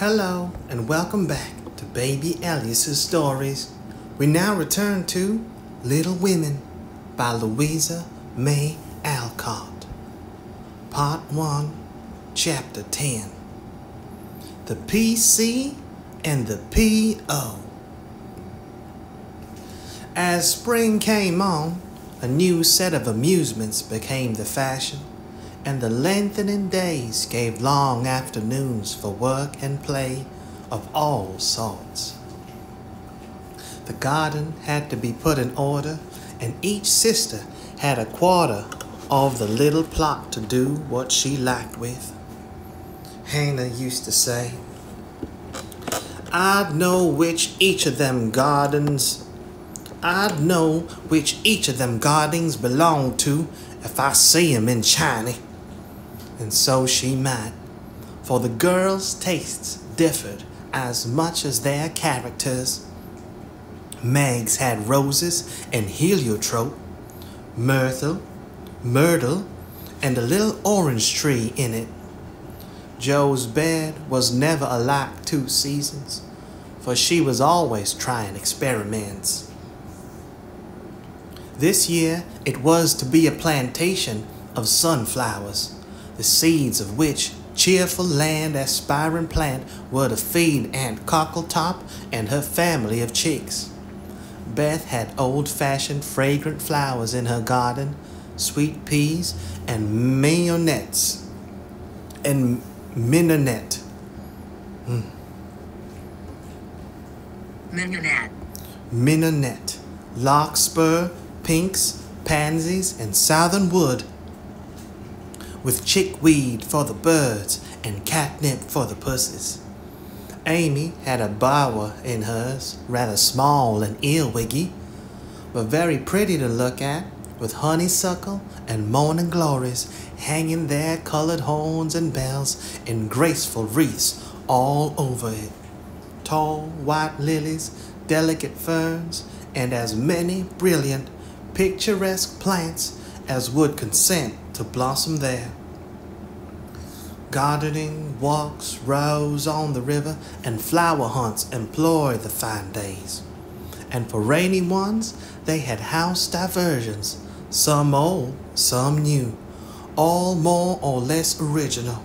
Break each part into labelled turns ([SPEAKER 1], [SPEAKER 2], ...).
[SPEAKER 1] Hello and welcome back to Baby Elias's Stories. We now return to Little Women by Louisa May Alcott. Part 1, Chapter 10. The PC and the P.O. As spring came on, a new set of amusements became the fashion, and the lengthening days gave long afternoons for work and play of all sorts. The garden had to be put in order, and each sister had a quarter of the little plot to do what she liked with. Hannah used to say, I'd know which each of them gardens belonged to if I see 'em in China. And so she might, for the girls' tastes differed as much as their characters. Meg's had roses and heliotrope, myrtle, and a little orange tree in it. Joe's bed was never alike 2 seasons, for she was always trying experiments. This year it was to be a plantation of sunflowers, the seeds of which cheerful land aspiring plant were to feed Aunt Cockletop and her family of chicks. Beth had old-fashioned fragrant flowers in her garden, sweet peas and mignonette. Mignonette, larkspur, pinks, pansies, and southern wood, with chickweed for the birds and catnip for the pussies. Amy had a bower in hers, rather small and earwiggy, but very pretty to look at, with honeysuckle and morning glories hanging their colored horns and bells in graceful wreaths all over it. Tall white lilies, delicate ferns, and as many brilliant, picturesque plants as would consent to blossom there. Gardening, walks, rows on the river, and flower hunts employed the fine days. And for rainy ones, they had house diversions, some old, some new, all more or less original.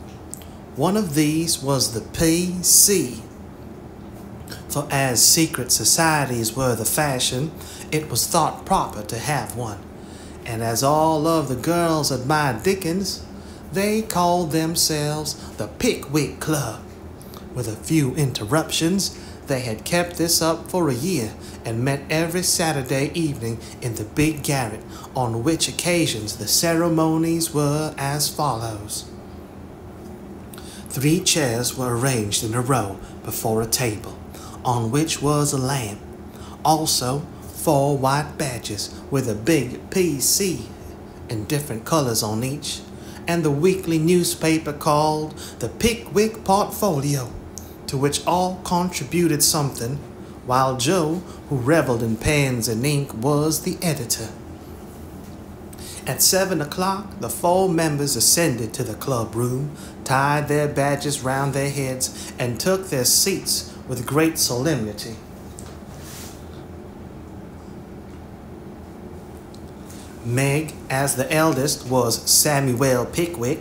[SPEAKER 1] One of these was the P.C., for as secret societies were the fashion, it was thought proper to have one. And as all of the girls admired Dickens, they called themselves the Pickwick Club. With a few interruptions, they had kept this up for a year and met every Saturday evening in the big garret, on which occasions the ceremonies were as follows. 3 chairs were arranged in a row before a table, on which was a lamp. Also 4 white badges with a big P.C. in different colors on each, and the weekly newspaper called the Pickwick Portfolio, to which all contributed something, while Joe, who reveled in pens and ink, was the editor. At 7 o'clock, the 4 members ascended to the club room, tied their badges round their heads, and took their seats with great solemnity. Meg, as the eldest, was Samuel Pickwick.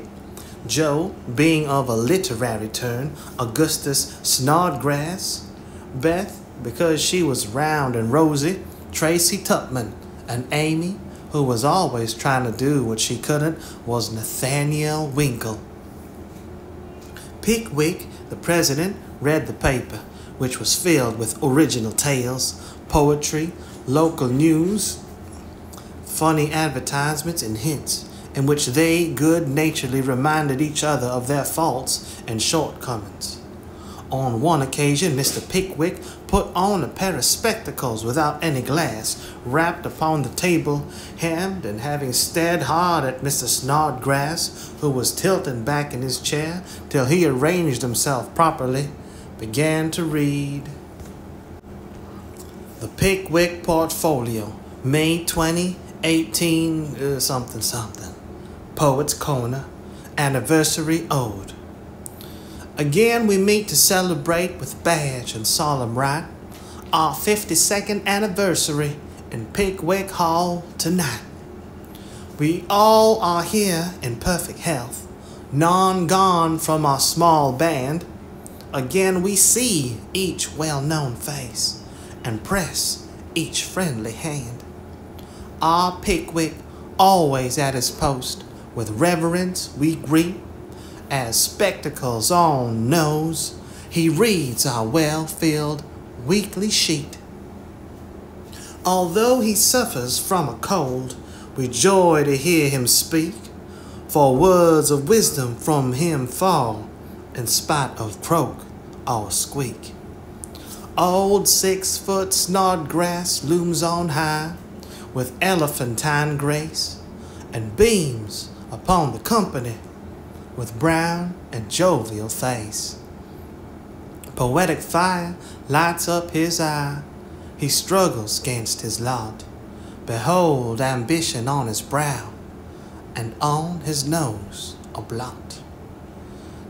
[SPEAKER 1] Joe, being of a literary turn, Augustus Snodgrass. Beth, because she was round and rosy, Tracy Tupman. And Amy, who was always trying to do what she couldn't, was Nathaniel Winkle. Pickwick, the president, read the paper, which was filled with original tales, poetry, local news, funny advertisements, and hints, in which they good-naturedly reminded each other of their faults and shortcomings. On one occasion, Mr. Pickwick put on a pair of spectacles without any glass, rapped upon the table, hemmed, and having stared hard at Mr. Snodgrass, who was tilting back in his chair till he arranged himself properly, began to read The Pickwick Portfolio, May 20, 18 something. Poet's Corner, Anniversary Ode. Again we meet to celebrate with badge and solemn rite our 52nd anniversary in Pickwick Hall tonight. We all are here in perfect health, none gone from our small band. Again we see each well-known face and press each friendly hand. Our Pickwick always at his post, with reverence we greet. As spectacles on nose, he reads our well-filled weekly sheet. Although he suffers from a cold, we joy to hear him speak, for words of wisdom from him fall, in spite of croak or squeak. Old 6-foot Snodgrass looms on high, with elephantine grace, and beams upon the company with brown and jovial face. Poetic fire lights up his eye, he struggles gainst his lot. Behold ambition on his brow, and on his nose a blot.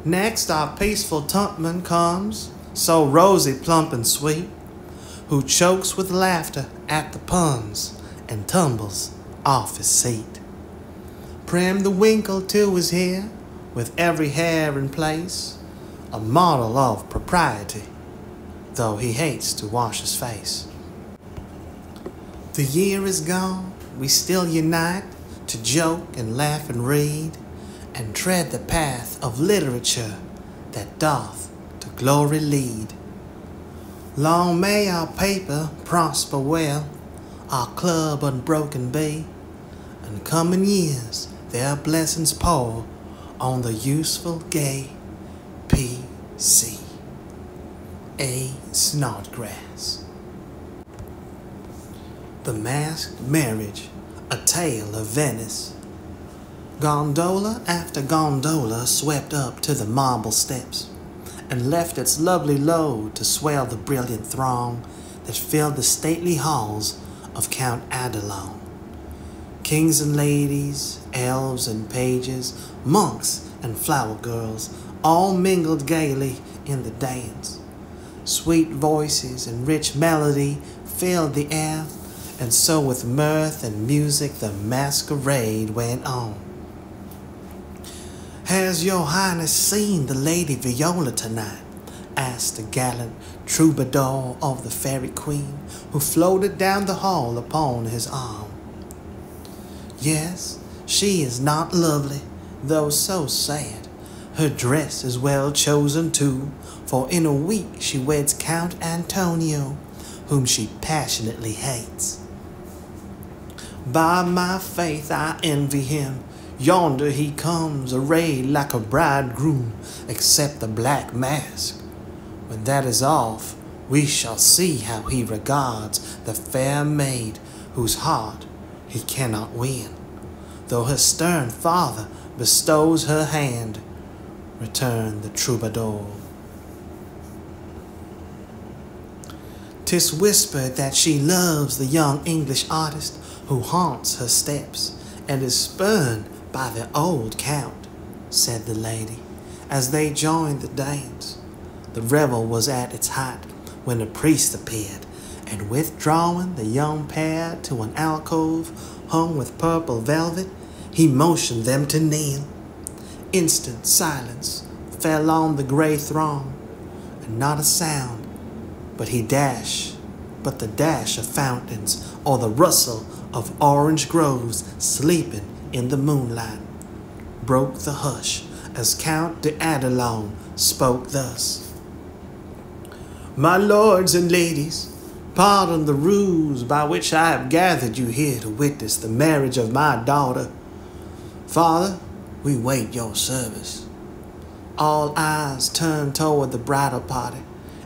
[SPEAKER 1] Next our peaceful Tumpman comes, so rosy, plump, and sweet, who chokes with laughter at the puns and tumbles off his seat. Prim the Winkle too is here, with every hair in place, a model of propriety, though he hates to wash his face. The year is gone, we still unite to joke and laugh and read, and tread the path of literature that doth to glory lead. Long may our paper prosper well, our club unbroken be, and coming years their blessings pour on the useful gay P.C. A. Snodgrass. The Masked Marriage, a tale of Venice. Gondola after gondola swept up to the marble steps and left its lovely load to swell the brilliant throng that filled the stately halls of Count Adelon. Kings and ladies, elves and pages, monks and flower girls, all mingled gaily in the dance. Sweet voices and rich melody filled the air, and so with mirth and music the masquerade went on. Has your highness seen the Lady Viola tonight? Asked the gallant troubadour of the fairy queen, who floated down the hall upon his arm. Yes, she is not lovely, though so sad. Her dress is well chosen too, for in a week she weds Count Antonio, whom she passionately hates. By my faith I envy him. Yonder he comes, arrayed like a bridegroom, except the black mask. When that is off, we shall see how he regards the fair maid whose heart he cannot win, though her stern father bestows her hand, returned the troubadour. 'Tis whispered that she loves the young English artist who haunts her steps and is spurned by the old count, said the lady, as they joined the dance. The revel was at its height when a priest appeared, and withdrawing the young pair to an alcove hung with purple velvet, he motioned them to kneel. Instant silence fell on the grey throng, and not a sound but the dash of fountains or the rustle of orange groves sleeping in the moonlight broke the hush as Count de Adelon spoke thus. My lords and ladies, pardon the ruse by which I have gathered you here to witness the marriage of my daughter. Father, we wait your service. All eyes turned toward the bridal party,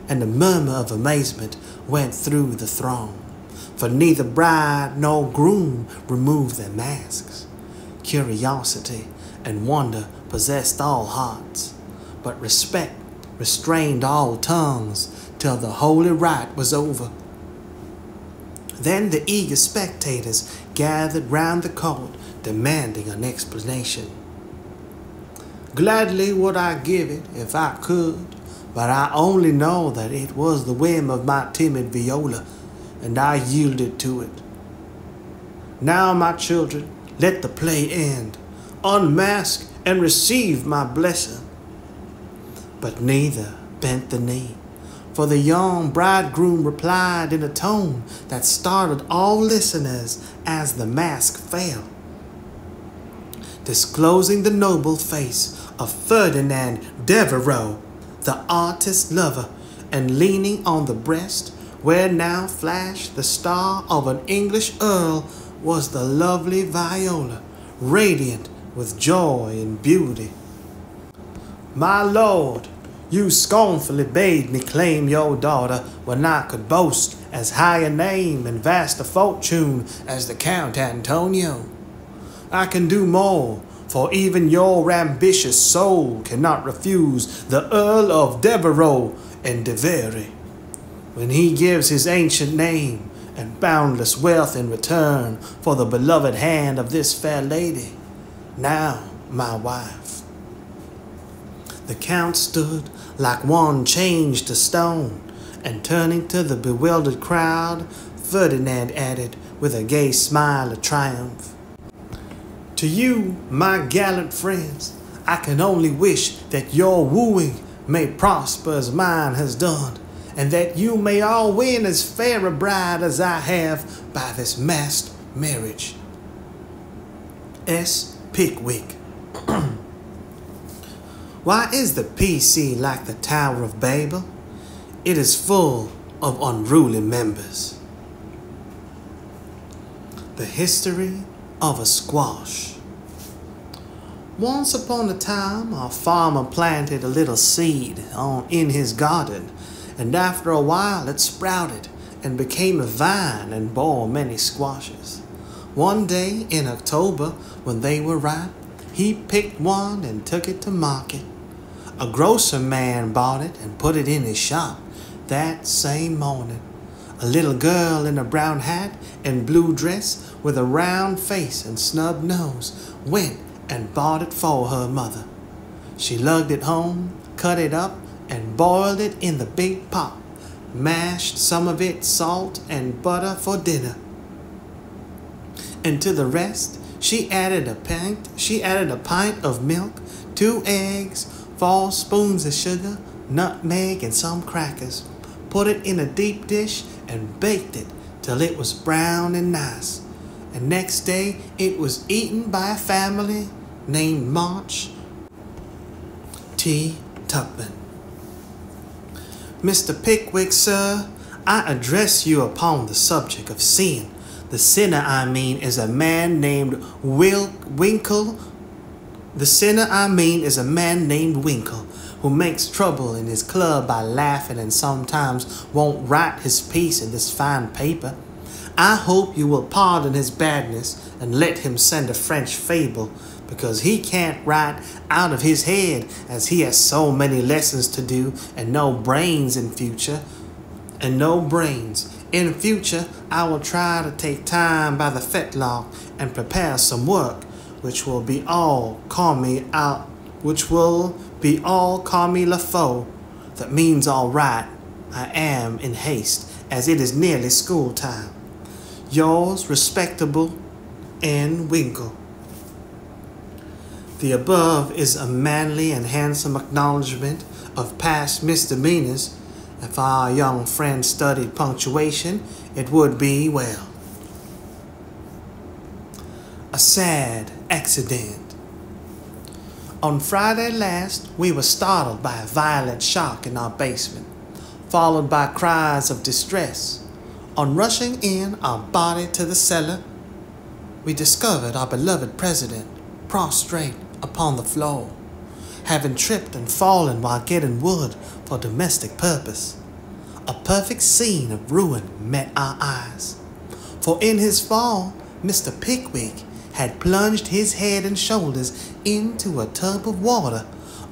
[SPEAKER 1] and a murmur of amazement went through the throng, for neither bride nor groom removed their masks. Curiosity and wonder possessed all hearts, but respect restrained all tongues till the holy rite was over. Then the eager spectators gathered round the court, demanding an explanation. Gladly would I give it if I could, but I only know that it was the whim of my timid Viola, and I yielded to it. Now, my children, let the play end. Unmask and receive my blessing. But neither bent the knee, for the young bridegroom replied in a tone that startled all listeners as the mask fell, disclosing the noble face of Ferdinand Devereux, the artist lover, and leaning on the breast where now flashed the star of an English earl was the lovely Viola, radiant with joy and beauty. My lord, you scornfully bade me claim your daughter when I could boast as high a name and vast a fortune as the Count Antonio. I can do more, for even your ambitious soul cannot refuse the Earl of Devereux and de Very, when he gives his ancient name and boundless wealth in return for the beloved hand of this fair lady, now my wife. The Count stood like one changed to stone, and turning to the bewildered crowd, Ferdinand added with a gay smile of triumph, to you, my gallant friends, I can only wish that your wooing may prosper as mine has done, and that you may all win as fair a bride as I have by this masked marriage. S. Pickwick. Why is the PC like the Tower of Babel? It is full of unruly members. The history of a squash. Once upon a time, a farmer planted a little seed in his garden, and after a while it sprouted and became a vine and bore many squashes. One day in October, when they were ripe, he picked one and took it to market. A grocer man bought it and put it in his shop that same morning. A little girl in a brown hat and blue dress with a round face and snub nose went and bought it for her mother. She lugged it home, cut it up, and boiled it in the big pot, mashed some of it salt and butter for dinner. And to the rest, she added a pint of milk, 2 eggs, 4 spoons of sugar, nutmeg, and some crackers. Put it in a deep dish and baked it till it was brown and nice. And next day it was eaten by a family named March T. Tupman. Mr. Pickwick, sir, I address you upon the subject of sin. The sinner I mean is a man named Winkle. The sinner I mean is a man named Winkle, who makes trouble in his club by laughing and sometimes won't write his piece in this fine paper. I hope you will pardon his badness and let him send a French fable, because he can't write out of his head, as he has so many lessons to do and no brains in future. In future, I will try to take time by the fetlock and prepare some work, which will be all comme la faut. That means all right. I am in haste, as it is nearly school time. Yours respectable, N. Winkle. The above is a manly and handsome acknowledgment of past misdemeanors. If our young friend studied punctuation, it would be well. A sad accident. On Friday last, we were startled by a violent shock in our basement, followed by cries of distress. On rushing in our body to the cellar, we discovered our beloved president prostrate upon the floor, having tripped and fallen while getting wood for domestic purpose. A perfect scene of ruin met our eyes, for in his fall, Mr. Pickwick had plunged his head and shoulders into a tub of water,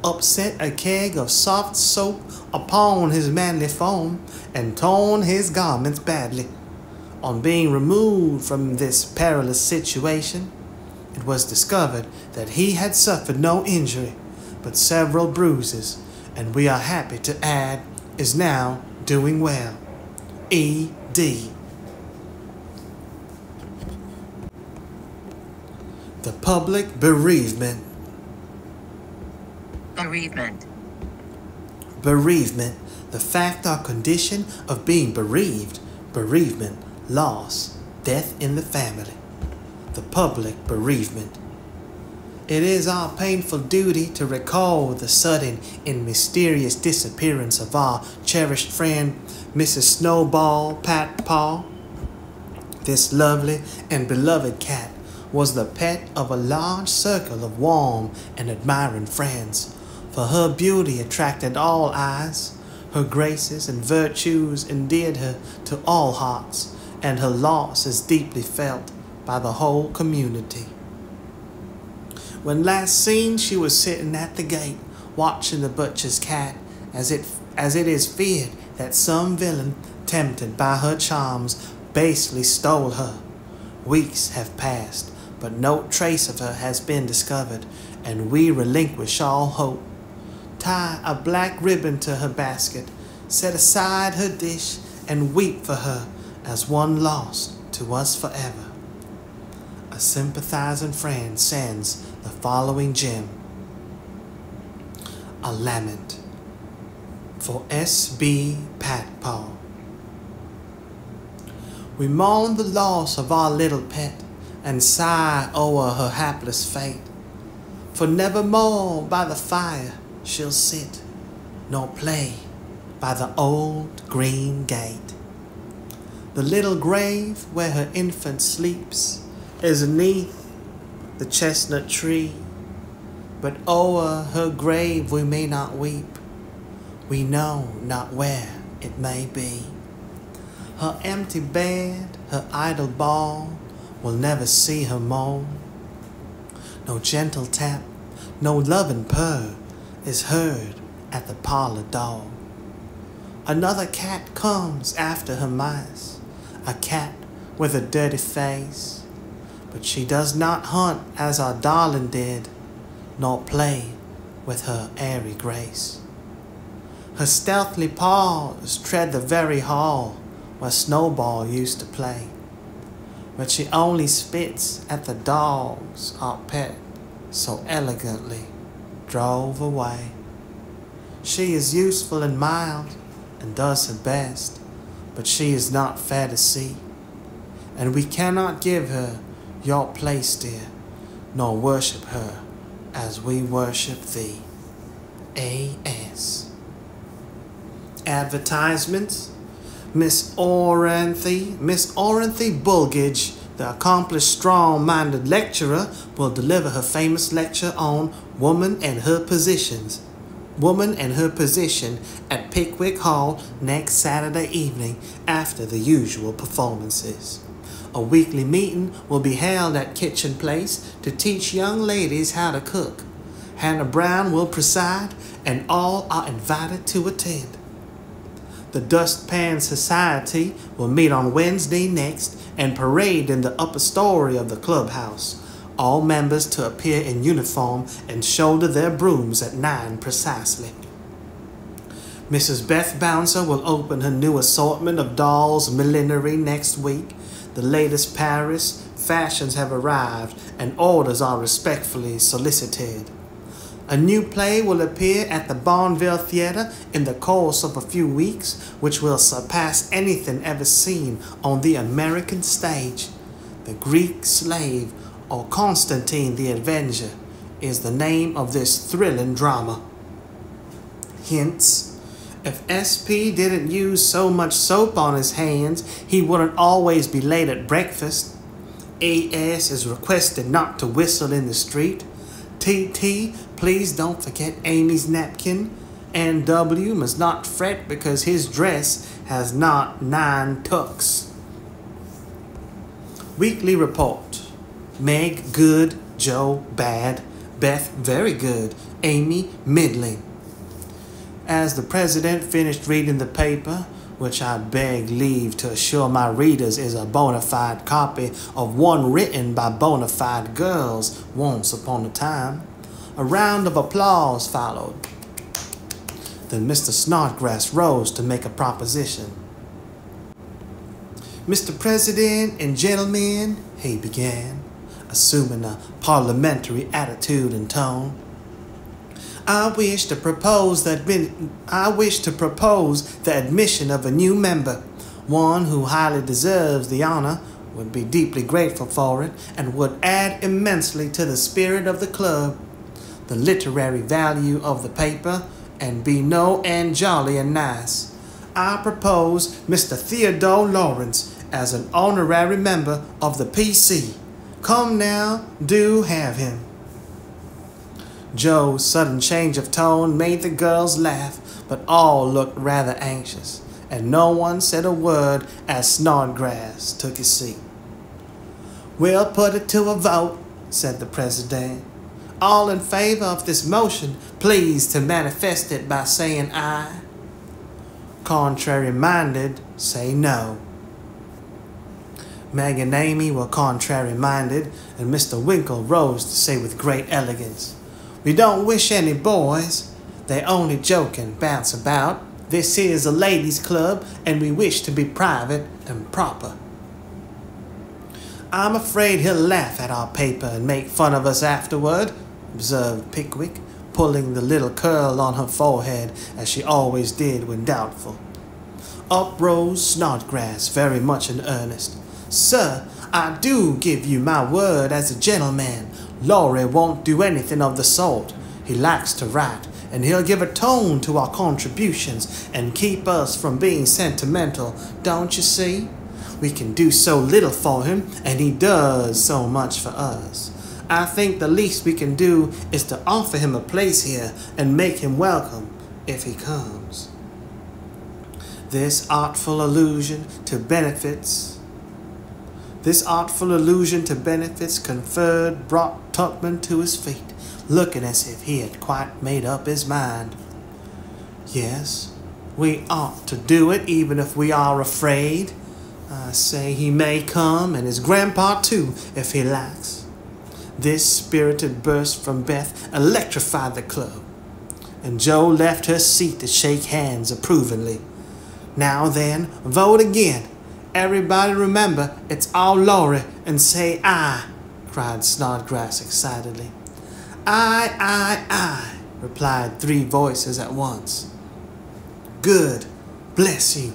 [SPEAKER 1] upset a keg of soft soap upon his manly form, and torn his garments badly. On being removed from this perilous situation, it was discovered that he had suffered no injury, but several bruises, and we are happy to add is now doing well. E.D. The public bereavement.
[SPEAKER 2] Bereavement.
[SPEAKER 1] Bereavement, the fact or condition of being bereaved, bereavement, loss, death in the family. The public bereavement. It is our painful duty to recall the sudden and mysterious disappearance of our cherished friend, Mrs. Snowball Patpaw. This lovely and beloved cat was the pet of a large circle of warm and admiring friends, for her beauty attracted all eyes, her graces and virtues endeared her to all hearts, and her loss is deeply felt by the whole community. When last seen, she was sitting at the gate, watching the butcher's cat, as it is feared that some villain, tempted by her charms, basely stole her. Weeks have passed, but no trace of her has been discovered, and we relinquish all hope. Tie a black ribbon to her basket, set aside her dish, and weep for her as one lost to us forever. A sympathizing friend sends the following gem. A lament for S.B. Patpaw. We mourn the loss of our little pet and sigh o'er her hapless fate, for nevermore by the fire she'll sit, nor play by the old green gate. The little grave where her infant sleeps is beneath the chestnut tree, but o'er her grave we may not weep, we know not where it may be. Her empty bed, her idle ball, will never see her moan. No gentle tap, no loving purr is heard at the parlor door. Another cat comes after her mice, a cat with a dirty face, but she does not hunt as our darling did, nor play with her airy grace. Her stealthy paws tread the very hall where Snowball used to play, but she only spits at the dogs our pet so elegantly drove away. She is useful and mild, and does her best, but she is not fair to see, and we cannot give her your place, dear, nor worship her as we worship thee. A.S. Advertisements. Miss Oranthe Bulgage, the accomplished, strong-minded lecturer, will deliver her famous lecture on Woman and Her Positions. Woman and Her Position at Pickwick Hall next Saturday evening after the usual performances. A weekly meeting will be held at Kitchen Place to teach young ladies how to cook. Hannah Brown will preside, and all are invited to attend. The Dustpan Society will meet on Wednesday next and parade in the upper story of the clubhouse. All members to appear in uniform and shoulder their brooms at 9 precisely. Mrs. Beth Bouncer will open her new assortment of dolls' millinery next week. The latest Paris fashions have arrived and orders are respectfully solicited. A new play will appear at the Bonneville Theatre in the course of a few weeks, which will surpass anything ever seen on the American stage. The Greek Slave, or Constantine the Avenger, is the name of this thrilling drama. Hints. If SP didn't use so much soap on his hands, he wouldn't always be late at breakfast. AS is requested not to whistle in the street. TT, please don't forget Amy's napkin. And W must not fret because his dress has not 9 tucks. Weekly report. Meg, good. Joe, bad. Beth, very good. Amy, middling. As the president finished reading the paper, which I beg leave to assure my readers is a bona fide copy of one written by bona fide girls once upon a time, A round of applause followed. Then Mr. Snodgrass rose to make a proposition. "Mr. President and gentlemen," he began, assuming a parliamentary attitude and tone, I wish to propose the admission of a new member, one who highly deserves the honor, would be deeply grateful for it, and would add immensely to the spirit of the club, the literary value of the paper, and be no end jolly and nice. I propose Mr. Theodore Laurence as an honorary member of the PC. Come now, do have him." Joe's sudden change of tone made the girls laugh, but all looked rather anxious, and no one said a word as Snodgrass took his seat. "We'll put it to a vote," said the president. "All in favor of this motion, please to manifest it by saying aye. Contrary-minded, say no." Meg and Amy were contrary-minded, and Mr. Winkle rose to say with great elegance, "We don't wish any boys. They only joke and bounce about. This is a ladies' club, and we wish to be private and proper." "I'm afraid he'll laugh at our paper and make fun of us afterward," observed Pickwick, pulling the little curl on her forehead as she always did when doubtful. Up rose Snodgrass, very much in earnest. "Sir, I do give you my word as a gentleman. Laurie won't do anything of the sort. He likes to write, and he'll give a tone to our contributions and keep us from being sentimental, don't you see? We can do so little for him, and he does so much for us. I think the least we can do is to offer him a place here and make him welcome if he comes." This artful allusion to benefits conferred brought Tupman to his feet, looking as if he had quite made up his mind. "Yes, we ought to do it, even if we are afraid. I say he may come, and his grandpa too, if he likes." This spirited burst from Beth electrified the club, and Joe left her seat to shake hands approvingly. "Now then, vote again. Everybody remember, it's all Laurie, and say aye," cried Snodgrass excitedly. "Aye, aye, aye," replied 3 voices at once. "Good, bless you.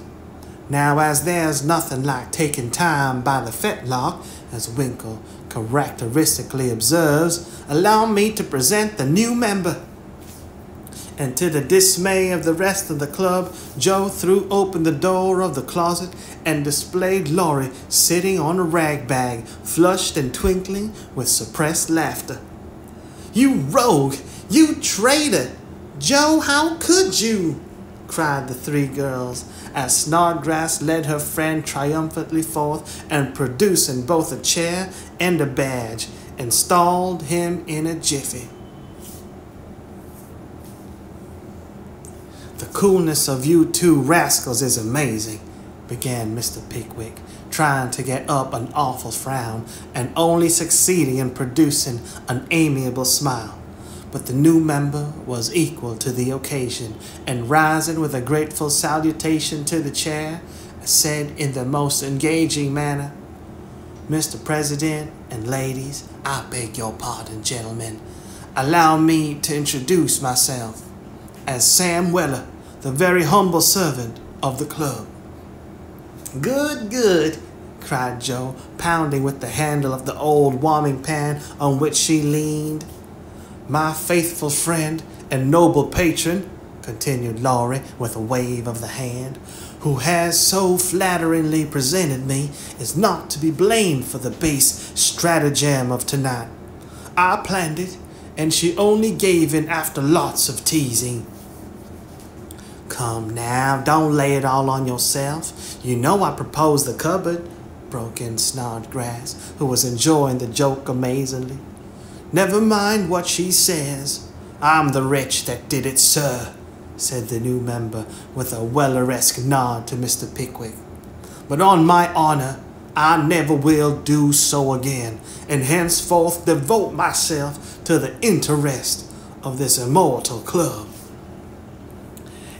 [SPEAKER 1] Now, as there's nothing like taking time by the fetlock, as Winkle characteristically observes, allow me to present the new member." And to the dismay of the rest of the club, Joe threw open the door of the closet and displayed Laurie sitting on a rag bag, flushed and twinkling with suppressed laughter. "You rogue! You traitor! Joe, how could you?" cried the 3 girls, as Snodgrass led her friend triumphantly forth and, producing both a chair and a badge, installed him in a jiffy. "The coolness of you 2 rascals is amazing," began Mr. Pickwick, trying to get up an awful frown and only succeeding in producing an amiable smile. But the new member was equal to the occasion, and rising with a grateful salutation to the chair, said in the most engaging manner, "Mr. President and ladies, I beg your pardon, gentlemen. Allow me to introduce myself as Sam Weller, the very humble servant of the club." "Good, good," cried Joe, pounding with the handle of the old warming pan on which she leaned. "My faithful friend and noble patron," continued Laurie with a wave of the hand, "who has so flatteringly presented me, is not to be blamed for the base stratagem of tonight. I planned it, and she only gave in after lots of teasing." "Come now, don't lay it all on yourself. You know I proposed the cupboard," broke in Snodgrass, who was enjoying the joke amazingly. "Never mind what she says. I'm the wretch that did it, sir," said the new member with a Welleresque nod to Mr. Pickwick. "But on my honor, I never will do so again, and henceforth devote myself to the interest of this immortal club.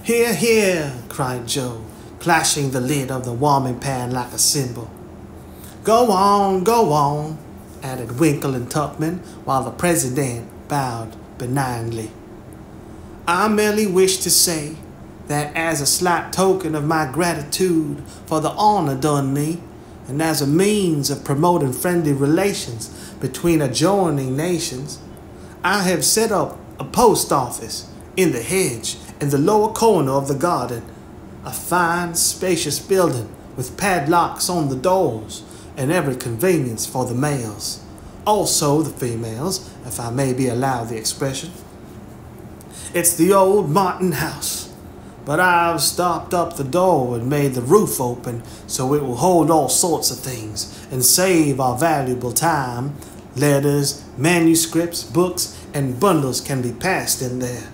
[SPEAKER 1] "Hear, hear," cried Joe, clashing the lid of the warming pan like a cymbal. Go on," added Winkle and Tupman, while the president bowed benignly. "I merely wish to say that as a slight token of my gratitude for the honor done me, and as a means of promoting friendly relations between adjoining nations, I have set up a post office in the hedge in the lower corner of the garden, a fine, spacious building with padlocks on the doors and every convenience for the males, also the females, if I may be allowed the expression. It's the old Martin house, but I've stopped up the door and made the roof open so it will hold all sorts of things and save our valuable time. Letters, manuscripts, books, and bundles can be passed in there,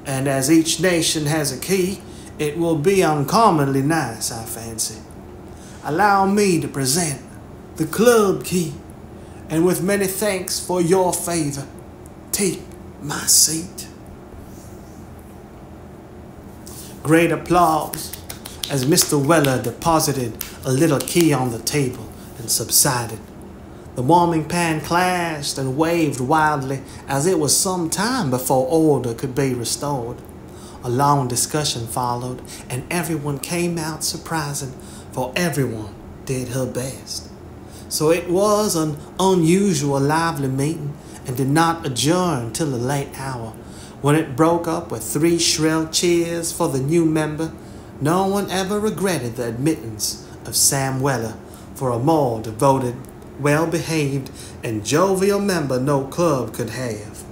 [SPEAKER 1] and as each nation has a key, it will be uncommonly nice, I fancy. Allow me to present the club key, and with many thanks for your favor, take my seat." Great applause as Mr. Weller deposited a little key on the table and subsided. The warming pan clashed and waved wildly as it was some time before order could be restored. A long discussion followed, and everyone came out surprising, for everyone did her best. So it was an unusual lively meeting, and did not adjourn till a late hour, when it broke up with 3 shrill cheers for the new member. No one ever regretted the admittance of Sam Weller, for a more devoted, well-behaved, and jovial member no club could have.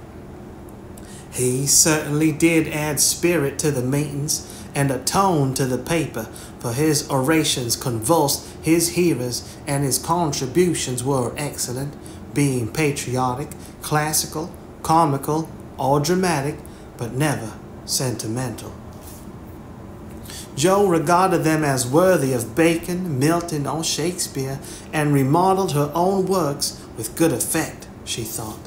[SPEAKER 1] He certainly did add spirit to the meetings and a tone to the paper, for his orations convulsed his hearers, and his contributions were excellent, being patriotic, classical, comical, or dramatic, but never sentimental. Joe regarded them as worthy of Bacon, Milton, or Shakespeare, and remodeled her own works with good effect, she thought.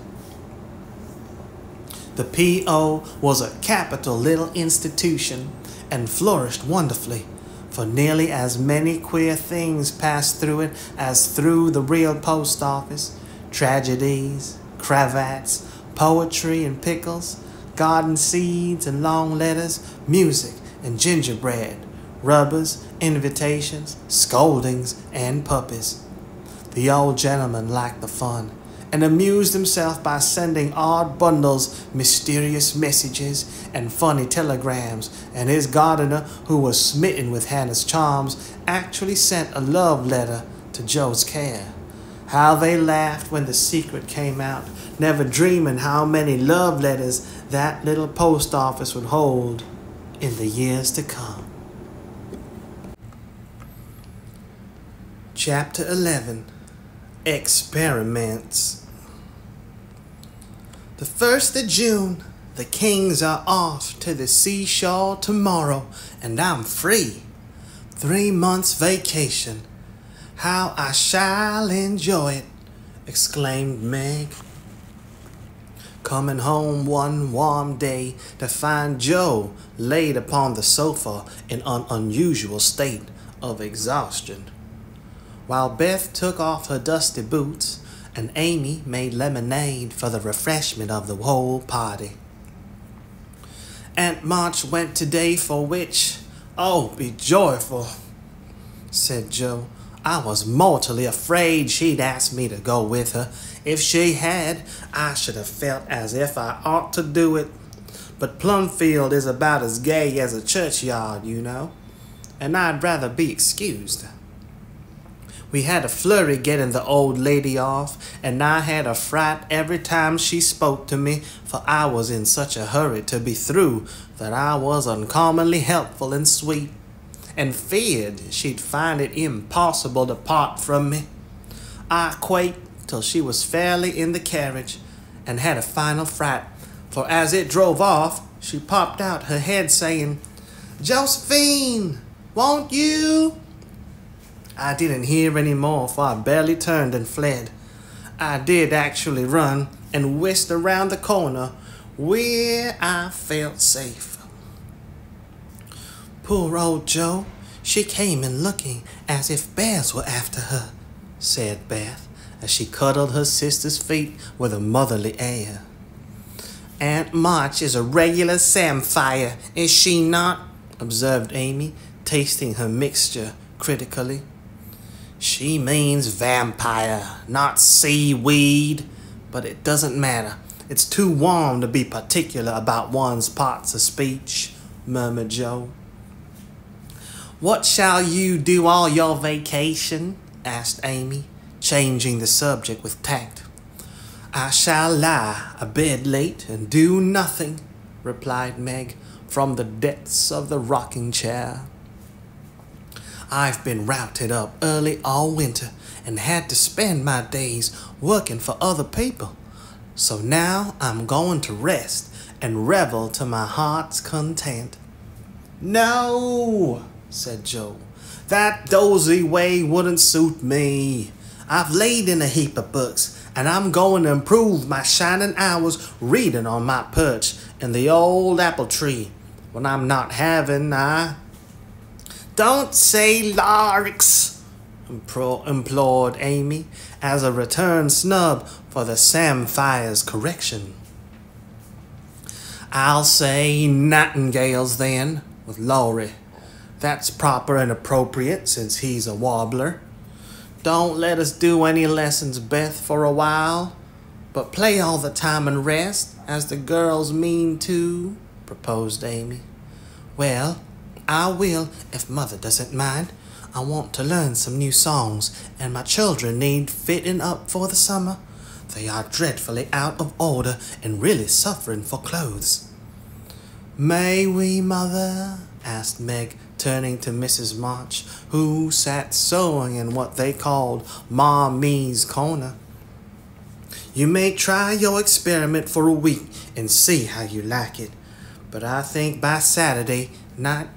[SPEAKER 1] The P.O. was a capital little institution, and flourished wonderfully, for nearly as many queer things passed through it as through the real post office: tragedies, cravats, poetry and pickles, garden seeds and long letters, music and gingerbread, rubbers, invitations, scoldings, and puppies. The old gentleman liked the fun, and amused himself by sending odd bundles, mysterious messages, and funny telegrams, and his gardener, who was smitten with Hannah's charms, actually sent a love letter to Joe's care. How they laughed when the secret came out, never dreaming how many love letters that little post office would hold in the years to come. Chapter 11. Experiments. The 1st of June, the Kings are off to the seashore tomorrow, and I'm free. 3 months vacation. How I shall enjoy it, exclaimed Meg, coming home one warm day to find Joe laid upon the sofa in an unusual state of exhaustion, while Beth took off her dusty boots and Amy made lemonade for the refreshment of the whole party. Aunt March went today, for which, oh, be joyful, said Joe. I was mortally afraid she'd ask me to go with her. If she had, I should have felt as if I ought to do it. But Plumfield is about as gay as a churchyard, you know, and I'd rather be excused. We had a flurry getting the old lady off, and I had a fright every time she spoke to me, for I was in such a hurry to be through that I was uncommonly helpful and sweet, and feared she'd find it impossible to part from me. I quaked till she was fairly in the carriage, and had a final fright, for as it drove off, she popped out her head saying, "Josephine, won't you?" I didn't hear any more, for I barely turned and fled. I did actually run, and whisked around the corner, where I felt safe. Poor old Jo, she came in looking as if bears were after her, said Beth, as she cuddled her sister's feet with a motherly air. Aunt March is a regular samphire, is she not? Observed Amy, tasting her mixture critically. She means vampire, not seaweed, but it doesn't matter. It's too warm to be particular about one's parts of speech, murmured Jo. What shall you do all your vacation? Asked Amy, changing the subject with tact. I shall lie abed late and do nothing, replied Meg from the depths of the rocking chair. I've been routed up early all winter and had to spend my days working for other people. So now I'm going to rest and revel to my heart's content. No, said Jo. That dozy way wouldn't suit me. I've laid in a heap of books, and I'm going to improve my shining hours reading on my perch in the old apple tree when I'm not having, Don't say Laurence, implored Amy, as a return snub for the samphire's correction. I'll say nightingales then, with Laurie. That's proper and appropriate since he's a warbler. Don't let us do any lessons, Beth, for a while, but play all the time and rest, as the girls mean to, proposed Amy. Well, I will, if Mother doesn't mind. I want to learn some new songs, and my children need fitting up for the summer. They are dreadfully out of order and really suffering for clothes. May we, Mother? Asked Meg, turning to Mrs. March, who sat sewing in what they called Ma Me's corner. You may try your experiment for a week and see how you like it, but I think by Saturday night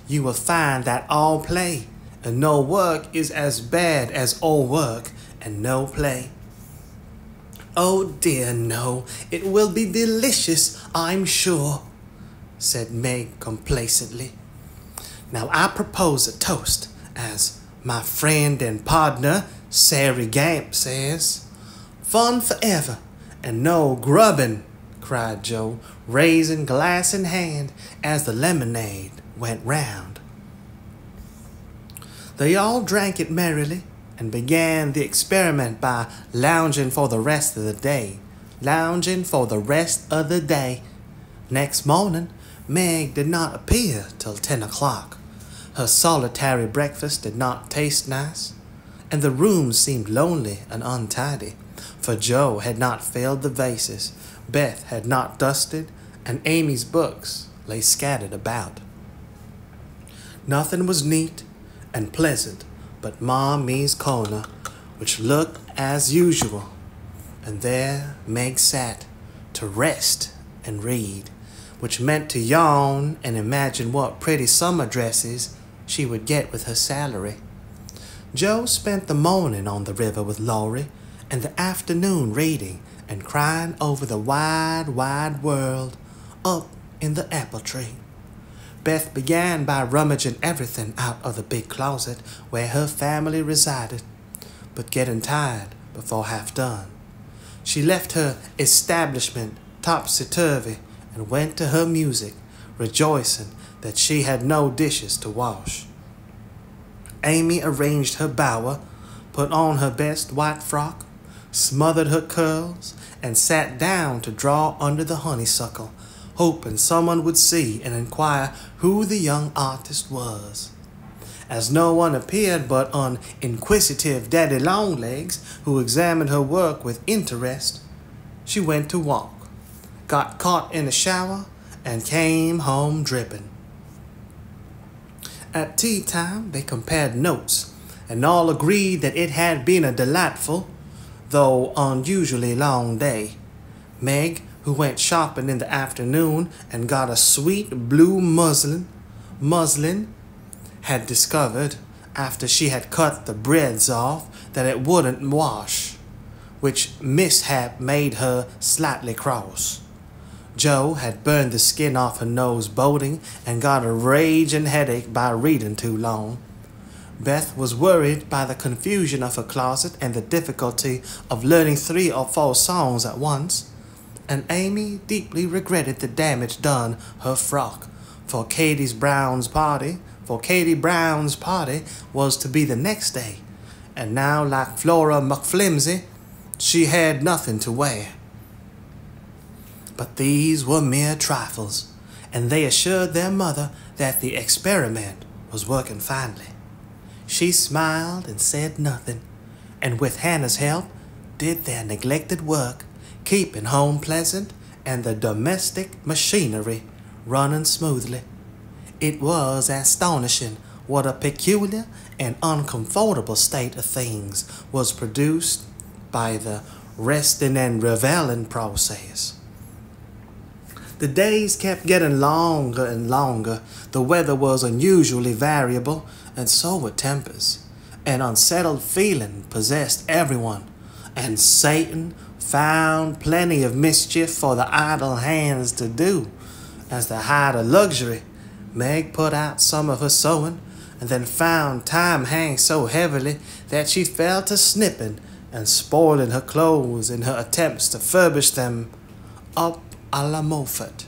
[SPEAKER 1] you will find that all play and no work is as bad as all work and no play. Oh dear, no, it will be delicious, I'm sure, said Meg complacently. Now I propose a toast, as my friend and partner, Sari Gamp, says. Fun forever, and no grubbing, cried Jo, raising glass in hand as the lemonade went round. They all drank it merrily, and began the experiment by lounging for the rest of the day. Next morning, Meg did not appear till 10 o'clock. Her solitary breakfast did not taste nice, and the room seemed lonely and untidy, for Jo had not filled the vases, Beth had not dusted, and Amy's books lay scattered about. Nothing was neat and pleasant but Ma Me's corner, which looked as usual, and there Meg sat to rest and read, which meant to yawn and imagine what pretty summer dresses she would get with her salary. Jo spent the morning on the river with Laurie, and the afternoon reading and crying over the wide, wide world up in the apple tree. Beth began by rummaging everything out of the big closet where her family resided, but getting tired before half done. She left her establishment topsy-turvy and went to her music, rejoicing that she had no dishes to wash. Amy arranged her bower, put on her best white frock, smothered her curls, and sat down to draw under the honeysuckle, hoping someone would see and inquire who the young artist was. As no one appeared but an inquisitive Daddy Longlegs, who examined her work with interest, she went to walk, got caught in a shower, and came home dripping. At tea time, they compared notes, and all agreed that it had been a delightful, though unusually long day. Meg, who went shopping in the afternoon and got a sweet blue muslin, had discovered, after she had cut the breadths off, that it wouldn't wash. which mishap made her slightly cross. Joe had burned the skin off her nose boating and got a raging headache by reading too long. Beth was worried by the confusion of her closet and the difficulty of learning 3 or 4 songs at once, and Amy deeply regretted the damage done her frock, for Katie Brown's party was to be the next day, and now, like Flora McFlimsy, she had nothing to wear. But these were mere trifles, and they assured their mother that the experiment was working finely. She smiled and said nothing, and with Hannah's help, did their neglected work, keeping home pleasant and the domestic machinery running smoothly. It was astonishing what a peculiar and uncomfortable state of things was produced by the resting and reveling process. The days kept getting longer and longer. The weather was unusually variable, and so were tempers. An unsettled feeling possessed everyone, and Satan found plenty of mischief for the idle hands to do. As the height of luxury, Meg put out some of her sewing, and then found time hang so heavily that she fell to snipping and spoiling her clothes in her attempts to furbish them up a la Moffat.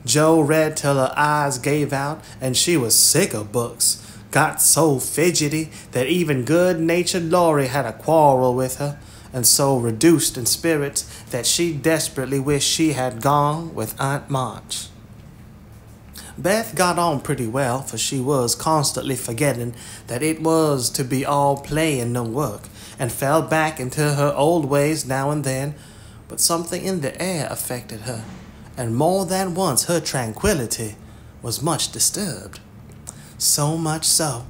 [SPEAKER 1] Joe read till her eyes gave out, and she was sick of books, got so fidgety that even good-natured Laurie had a quarrel with her, and so reduced in spirits that she desperately wished she had gone with Aunt March. Beth got on pretty well, for she was constantly forgetting that it was to be all play and no work, and fell back into her old ways now and then, but something in the air affected her, and more than once her tranquility was much disturbed. So much so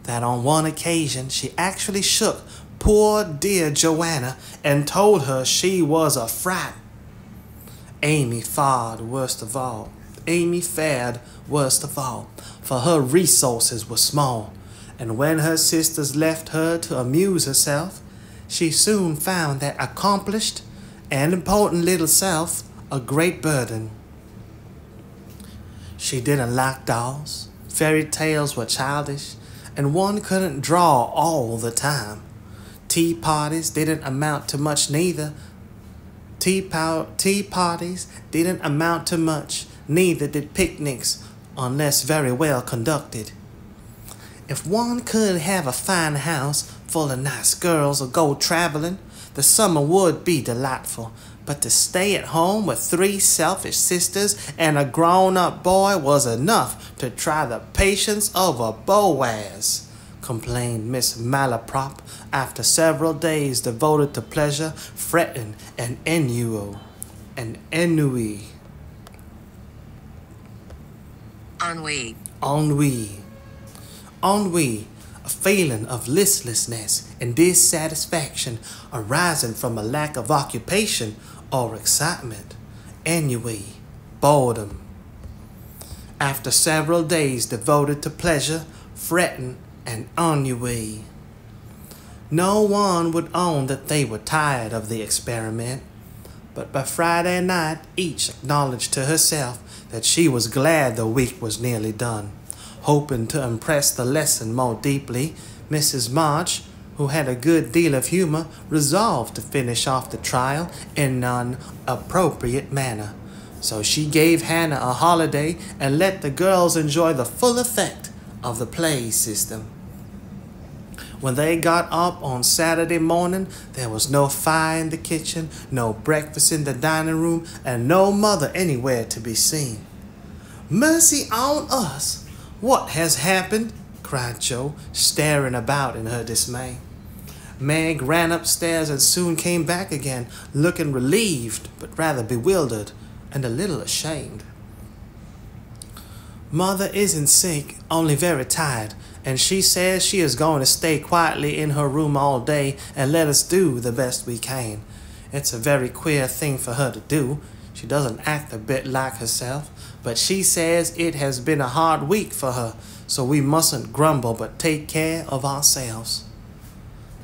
[SPEAKER 1] that on one occasion she actually shook poor dear Joanna and told her she was a fright. Amy fared worst of all, for her resources were small, and when her sisters left her to amuse herself, she soon found that accomplished and important little self a great burden. She didn't like dolls, fairy tales were childish, and one couldn't draw all the time. Tea parties didn't amount to much neither. Tea parties didn't amount to much, neither did picnics, unless very well conducted. If one could have a fine house full of nice girls or go traveling, the summer would be delightful, but to stay at home with 3 selfish sisters and a grown-up boy was enough to try the patience of a Boaz, complained Miss Malaprop after several days devoted to pleasure, fretting, and ennui. Ennui, a feeling of listlessness and dissatisfaction arising from a lack of occupation or excitement. Ennui, boredom. After several days devoted to pleasure, fretting, and ennui. No one would own that they were tired of the experiment, but by Friday night each acknowledged to herself that she was glad the week was nearly done. Hoping to impress the lesson more deeply, Mrs. March, who had a good deal of humor, resolved to finish off the trial in an appropriate manner. So she gave Hannah a holiday and let the girls enjoy the full effect of the play system. When they got up on Saturday morning, there was no fire in the kitchen, no breakfast in the dining room, and no mother anywhere to be seen. "Mercy on us! What has happened?" cried Joe, staring about in her dismay. Meg ran upstairs and soon came back again, looking relieved, but rather bewildered and a little ashamed. "Mother isn't sick, only very tired, and she says she is going to stay quietly in her room all day and let us do the best we can. It's a very queer thing for her to do. She doesn't act a bit like herself, but she says it has been a hard week for her, so we mustn't grumble but take care of ourselves."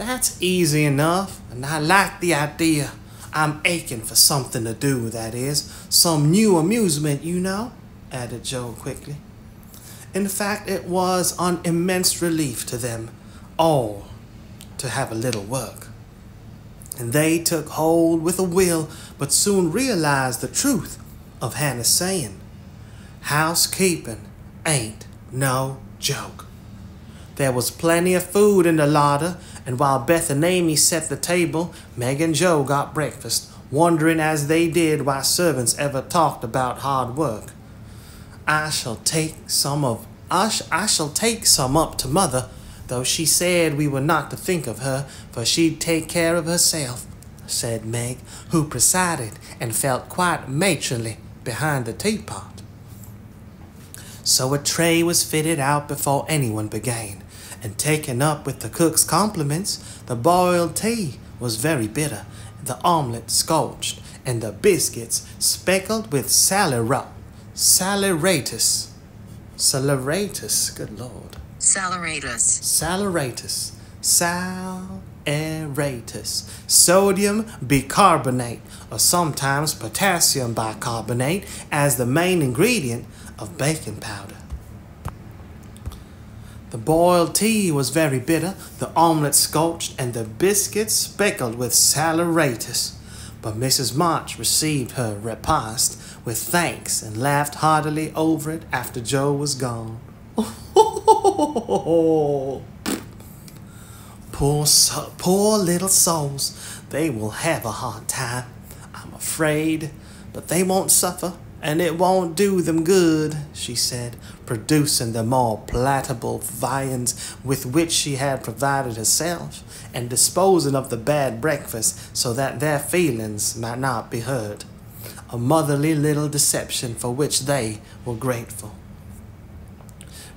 [SPEAKER 1] That's easy enough, and I like the idea. I'm aching for something to do, that is. Some new amusement, you know, added Joe quickly. In fact, it was an immense relief to them all to have a little work. And they took hold with a will, but soon realized the truth of Hannah's saying. Housekeeping ain't no joke. There was plenty of food in the larder, and while Beth and Amy set the table, Meg and Joe got breakfast, wondering as they did why servants ever talked about hard work. I shall take some up to Mother, though she said we were not to think of her, for she'd take care of herself, said Meg, who presided and felt quite matronly behind the teapot. So a tray was fitted out before anyone began, and taken up with the cook's compliments, the boiled tea was very bitter, the omelette scorched, and the biscuits speckled with saleratus, good Lord. Saleratus, sodium bicarbonate, or sometimes potassium bicarbonate, as the main ingredient of baking powder. The boiled tea was very bitter, the omelette scorched, and the biscuits speckled with saleratus. But Mrs. March received her repast with thanks and laughed heartily over it after Joe was gone. Poor little souls, they will have a hard time, I'm afraid, but they won't suffer, and it won't do them good, she said, producing the more palatable viands with which she had provided herself, and disposing of the bad breakfast so that their feelings might not be hurt. A motherly little deception for which they were grateful.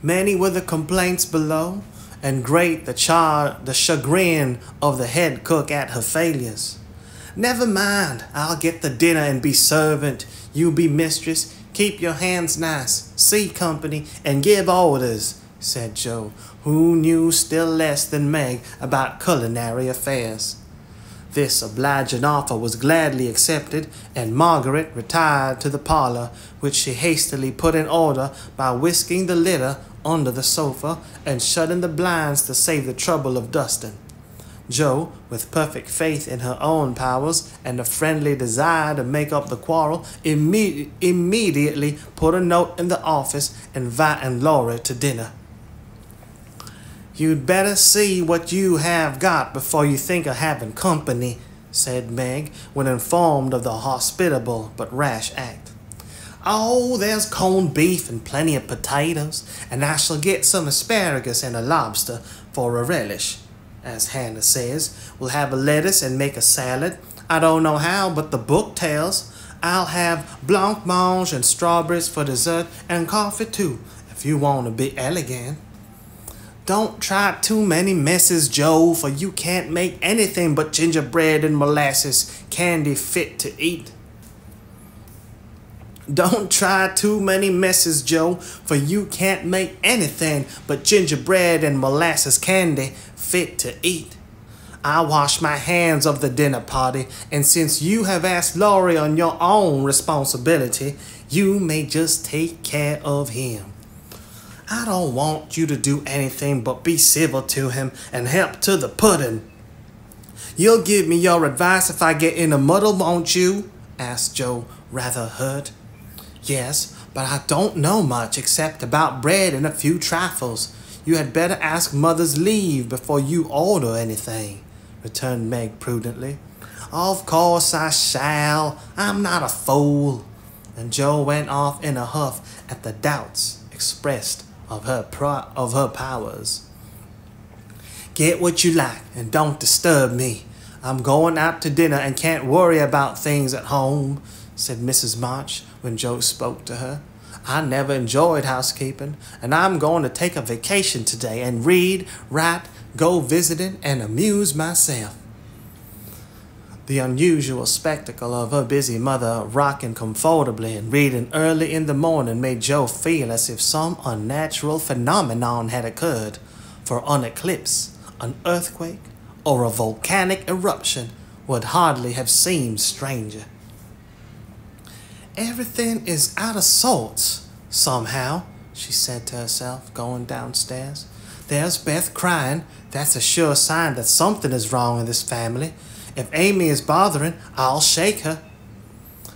[SPEAKER 1] Many were the complaints below, and great the chagrin of the head cook at her failures. Never mind, I'll get the dinner and be servant. You be mistress, keep your hands nice, see company, and give orders, said Joe, who knew still less than Meg about culinary affairs. This obliging offer was gladly accepted, and Margaret retired to the parlor, which she hastily put in order by whisking the litter under the sofa and shutting the blinds to save the trouble of dusting. Joe, with perfect faith in her own powers and a friendly desire to make up the quarrel, immediately put a note in the office inviting Laura to dinner. You'd better see what you have got before you think of having company, said Meg, when informed of the hospitable but rash act. Oh, there's corned beef and plenty of potatoes, and I shall get some asparagus and a lobster for a relish. As Hannah says, we'll have a lettuce and make a salad. I don't know how, but the book tells. I'll have blancmange and strawberries for dessert, and coffee too, if you want to be elegant. Don't try too many messes, Joe, for you can't make anything but gingerbread and molasses candy fit to eat. Don't try too many messes, Joe, for you can't make anything but gingerbread and molasses candy fit to eat. I wash my hands of the dinner party, and since you have asked Laurie on your own responsibility, you may just take care of him. I don't want you to do anything but be civil to him and help to the pudding. You'll give me your advice if I get in a muddle, won't you? Asked Joe, rather hurt. Yes, but I don't know much except about bread and a few trifles. You had better ask Mother's leave before you order anything, returned Meg prudently. Of course I shall. I'm not a fool. And Joe went off in a huff at the doubts expressed of her powers. Get what you like and don't disturb me. I'm going out to dinner and can't worry about things at home, said Mrs. March when Joe spoke to her. I never enjoyed housekeeping, and I'm going to take a vacation today and read, write, go visiting, and amuse myself. The unusual spectacle of her busy mother rocking comfortably and reading early in the morning made Joe feel as if some unnatural phenomenon had occurred, for an eclipse, an earthquake, or a volcanic eruption would hardly have seemed stranger. Everything is out of sorts, somehow, she said to herself, going downstairs. There's Beth crying. That's a sure sign that something is wrong in this family. If Amy is bothering, I'll shake her.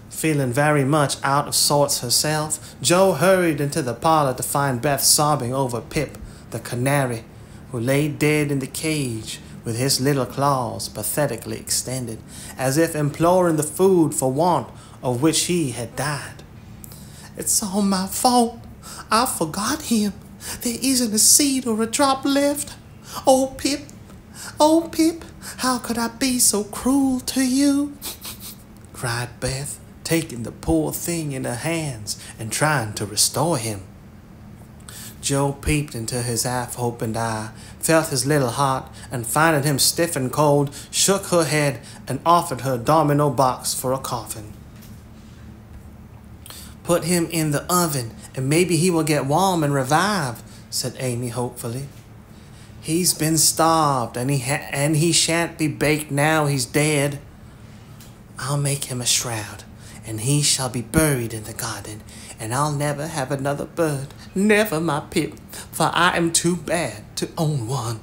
[SPEAKER 1] Feeling very much out of sorts herself, Jo hurried into the parlor to find Beth sobbing over Pip, the canary, who lay dead in the cage with his little claws pathetically extended, as if imploring the food for want of which he had died. It's all my fault. I forgot him. There isn't a seed or a drop left. Oh, Pip, how could I be so cruel to you? Cried Beth, taking the poor thing in her hands and trying to restore him. Jo peeped into his half-opened eye, felt his little heart, and finding him stiff and cold, shook her head and offered her a domino box for a coffin. Put him in the oven, and maybe he will get warm and revive, said Amy hopefully. He's been starved, and he shan't be baked now he's dead. I'll make him a shroud, and he shall be buried in the garden, and I'll never have another bird, never, my Pip, for I am too bad to own one,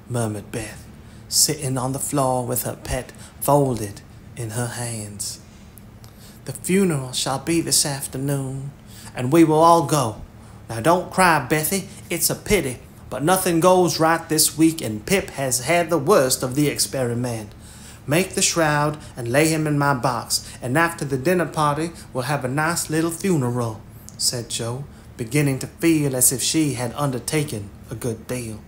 [SPEAKER 1] murmured Beth, sitting on the floor with her pet folded in her hands. The funeral shall be this afternoon, and we will all go. Now don't cry, Bethy, it's a pity, but nothing goes right this week, and Pip has had the worst of the experiment. Make the shroud and lay him in my box, and after the dinner party we'll have a nice little funeral, said Jo, beginning to feel as if she had undertaken a good deal.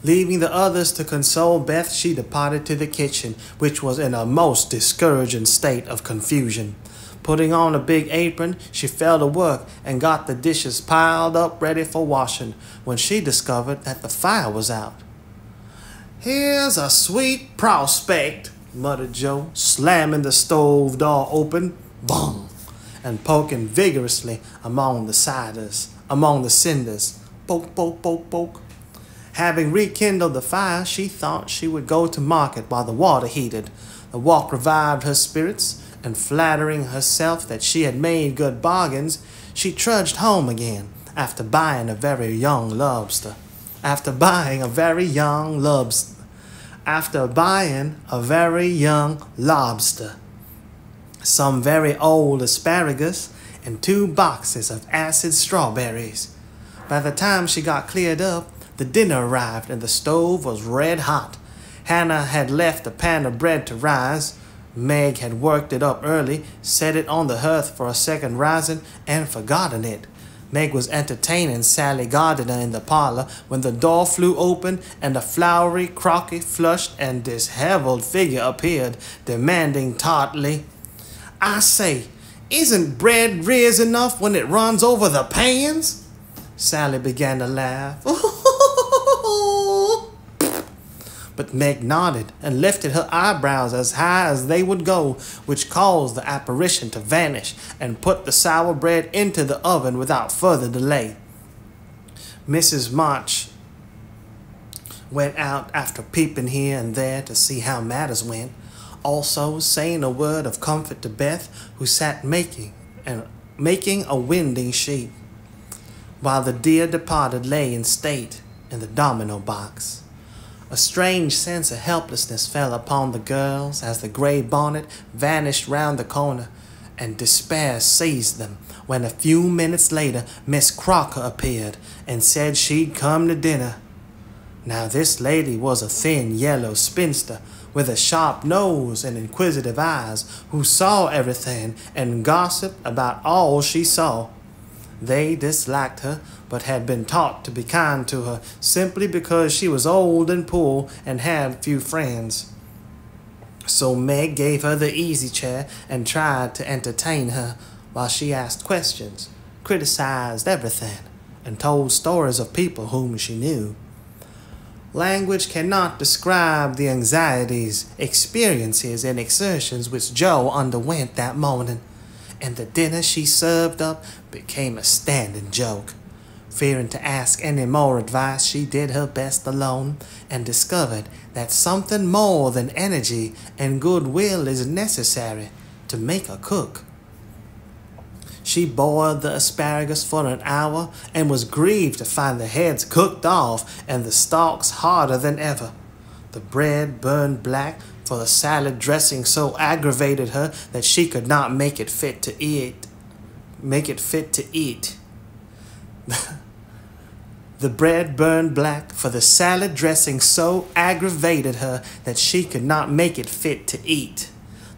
[SPEAKER 1] Leaving the others to console Beth, she departed to the kitchen, which was in a most discouraging state of confusion. Putting on a big apron, she fell to work and got the dishes piled up ready for washing, when she discovered that the fire was out. Here's a sweet prospect, muttered Jo, slamming the stove door open, bong, and poking vigorously among the cinders, poke, poke, poke, poke. Having rekindled the fire, she thought she would go to market while the water heated. The walk revived her spirits, and flattering herself that she had made good bargains, she trudged home again after buying a very young lobster. Some very old asparagus, and 2 boxes of acid strawberries. By the time she got cleared up, the dinner arrived and the stove was red hot. Hannah had left a pan of bread to rise. Meg had worked it up early, set it on the hearth for a second rising, and forgotten it. Meg was entertaining Sally Gardiner in the parlor when the door flew open and a flowery, crocky, flushed, and disheveled figure appeared, demanding tartly, I say, isn't bread rizz enough when it runs over the pans? Sally began to laugh. But Meg nodded and lifted her eyebrows as high as they would go, which caused the apparition to vanish and put the sour bread into the oven without further delay. Mrs. March went out after peeping here and there to see how matters went, also saying a word of comfort to Beth, who sat making a winding sheet, while the dear departed lay in state in the domino box. A strange sense of helplessness fell upon the girls as the gray bonnet vanished round the corner, and despair seized them when a few minutes later Miss Crocker appeared and said she'd come to dinner. Now this lady was a thin yellow spinster with a sharp nose and inquisitive eyes, who saw everything and gossiped about all she saw. They disliked her, but had been taught to be kind to her simply because she was old and poor and had few friends. So Meg gave her the easy chair and tried to entertain her while she asked questions, criticized everything, and told stories of people whom she knew. Language cannot describe the anxieties, experiences, and exertions which Jo underwent that morning, and the dinner she served up became a standing joke. Fearing to ask any more advice, she did her best alone and discovered that something more than energy and goodwill is necessary to make a cook. She boiled the asparagus for an hour and was grieved to find the heads cooked off and the stalks harder than ever. The bread burned black, for the salad dressing so aggravated her that she could not make it fit to eat. The bread burned black, for the salad dressing so aggravated her that she could not make it fit to eat.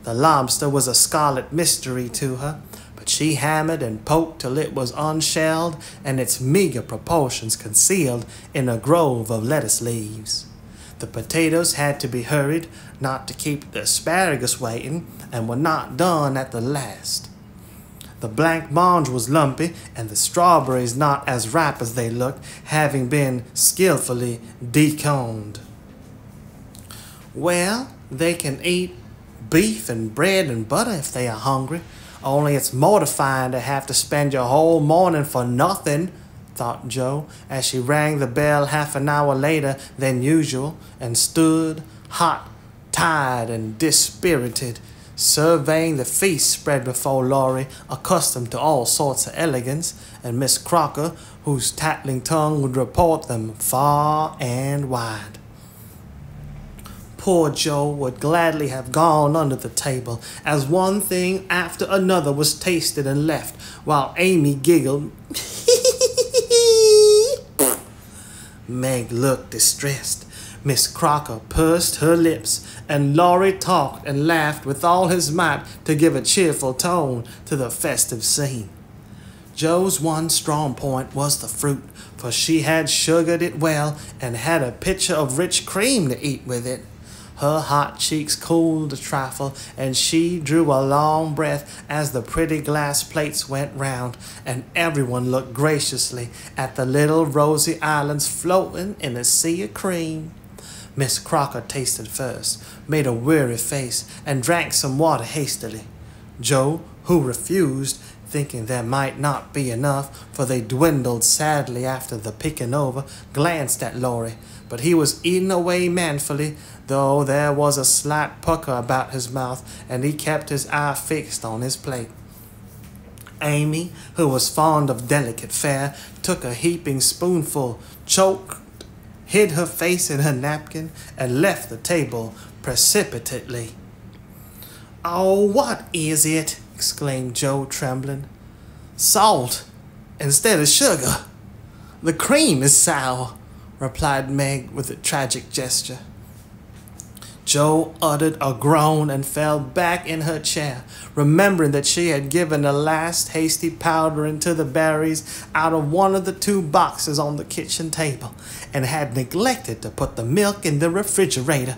[SPEAKER 1] The lobster was a scarlet mystery to her, but she hammered and poked till it was unshelled and its meager proportions concealed in a grove of lettuce leaves. The potatoes had to be hurried, not to keep the asparagus waiting, and were not done at the last. The blancmange was lumpy, and the strawberries not as ripe as they looked, having been skillfully deconed. Well, they can eat beef and bread and butter if they are hungry, only it's mortifying to have to spend your whole morning for nothing, thought Joe, as she rang the bell half an hour later than usual and stood, hot, tired, and dispirited, surveying the feast spread before Laurie, accustomed to all sorts of elegance, and Miss Crocker, whose tattling tongue would report them far and wide. Poor Joe would gladly have gone under the table, as one thing after another was tasted and left, while Amy giggled. Meg looked distressed. Miss Crocker pursed her lips, and Laurie talked and laughed with all his might to give a cheerful tone to the festive scene. Joe's one strong point was the fruit, for she had sugared it well and had a pitcher of rich cream to eat with it. Her hot cheeks cooled a trifle, and she drew a long breath as the pretty glass plates went round, and everyone looked graciously at the little rosy islands floating in a sea of cream. Miss Crocker tasted first, made a weary face, and drank some water hastily. Joe, who refused, thinking there might not be enough, for they dwindled sadly after the picking over, glanced at Laurie, but he was eating away manfully, though there was a slight pucker about his mouth, and he kept his eye fixed on his plate. Amy, who was fond of delicate fare, took a heaping spoonful, choked, hid her face in her napkin, and left the table precipitately. "Oh, what is it?" exclaimed Joe, trembling. "Salt instead of sugar. The cream is sour," replied Meg with a tragic gesture. Joe uttered a groan and fell back in her chair, remembering that she had given a last hasty powdering to the berries out of one of the 2 boxes on the kitchen table, and had neglected to put the milk in the refrigerator.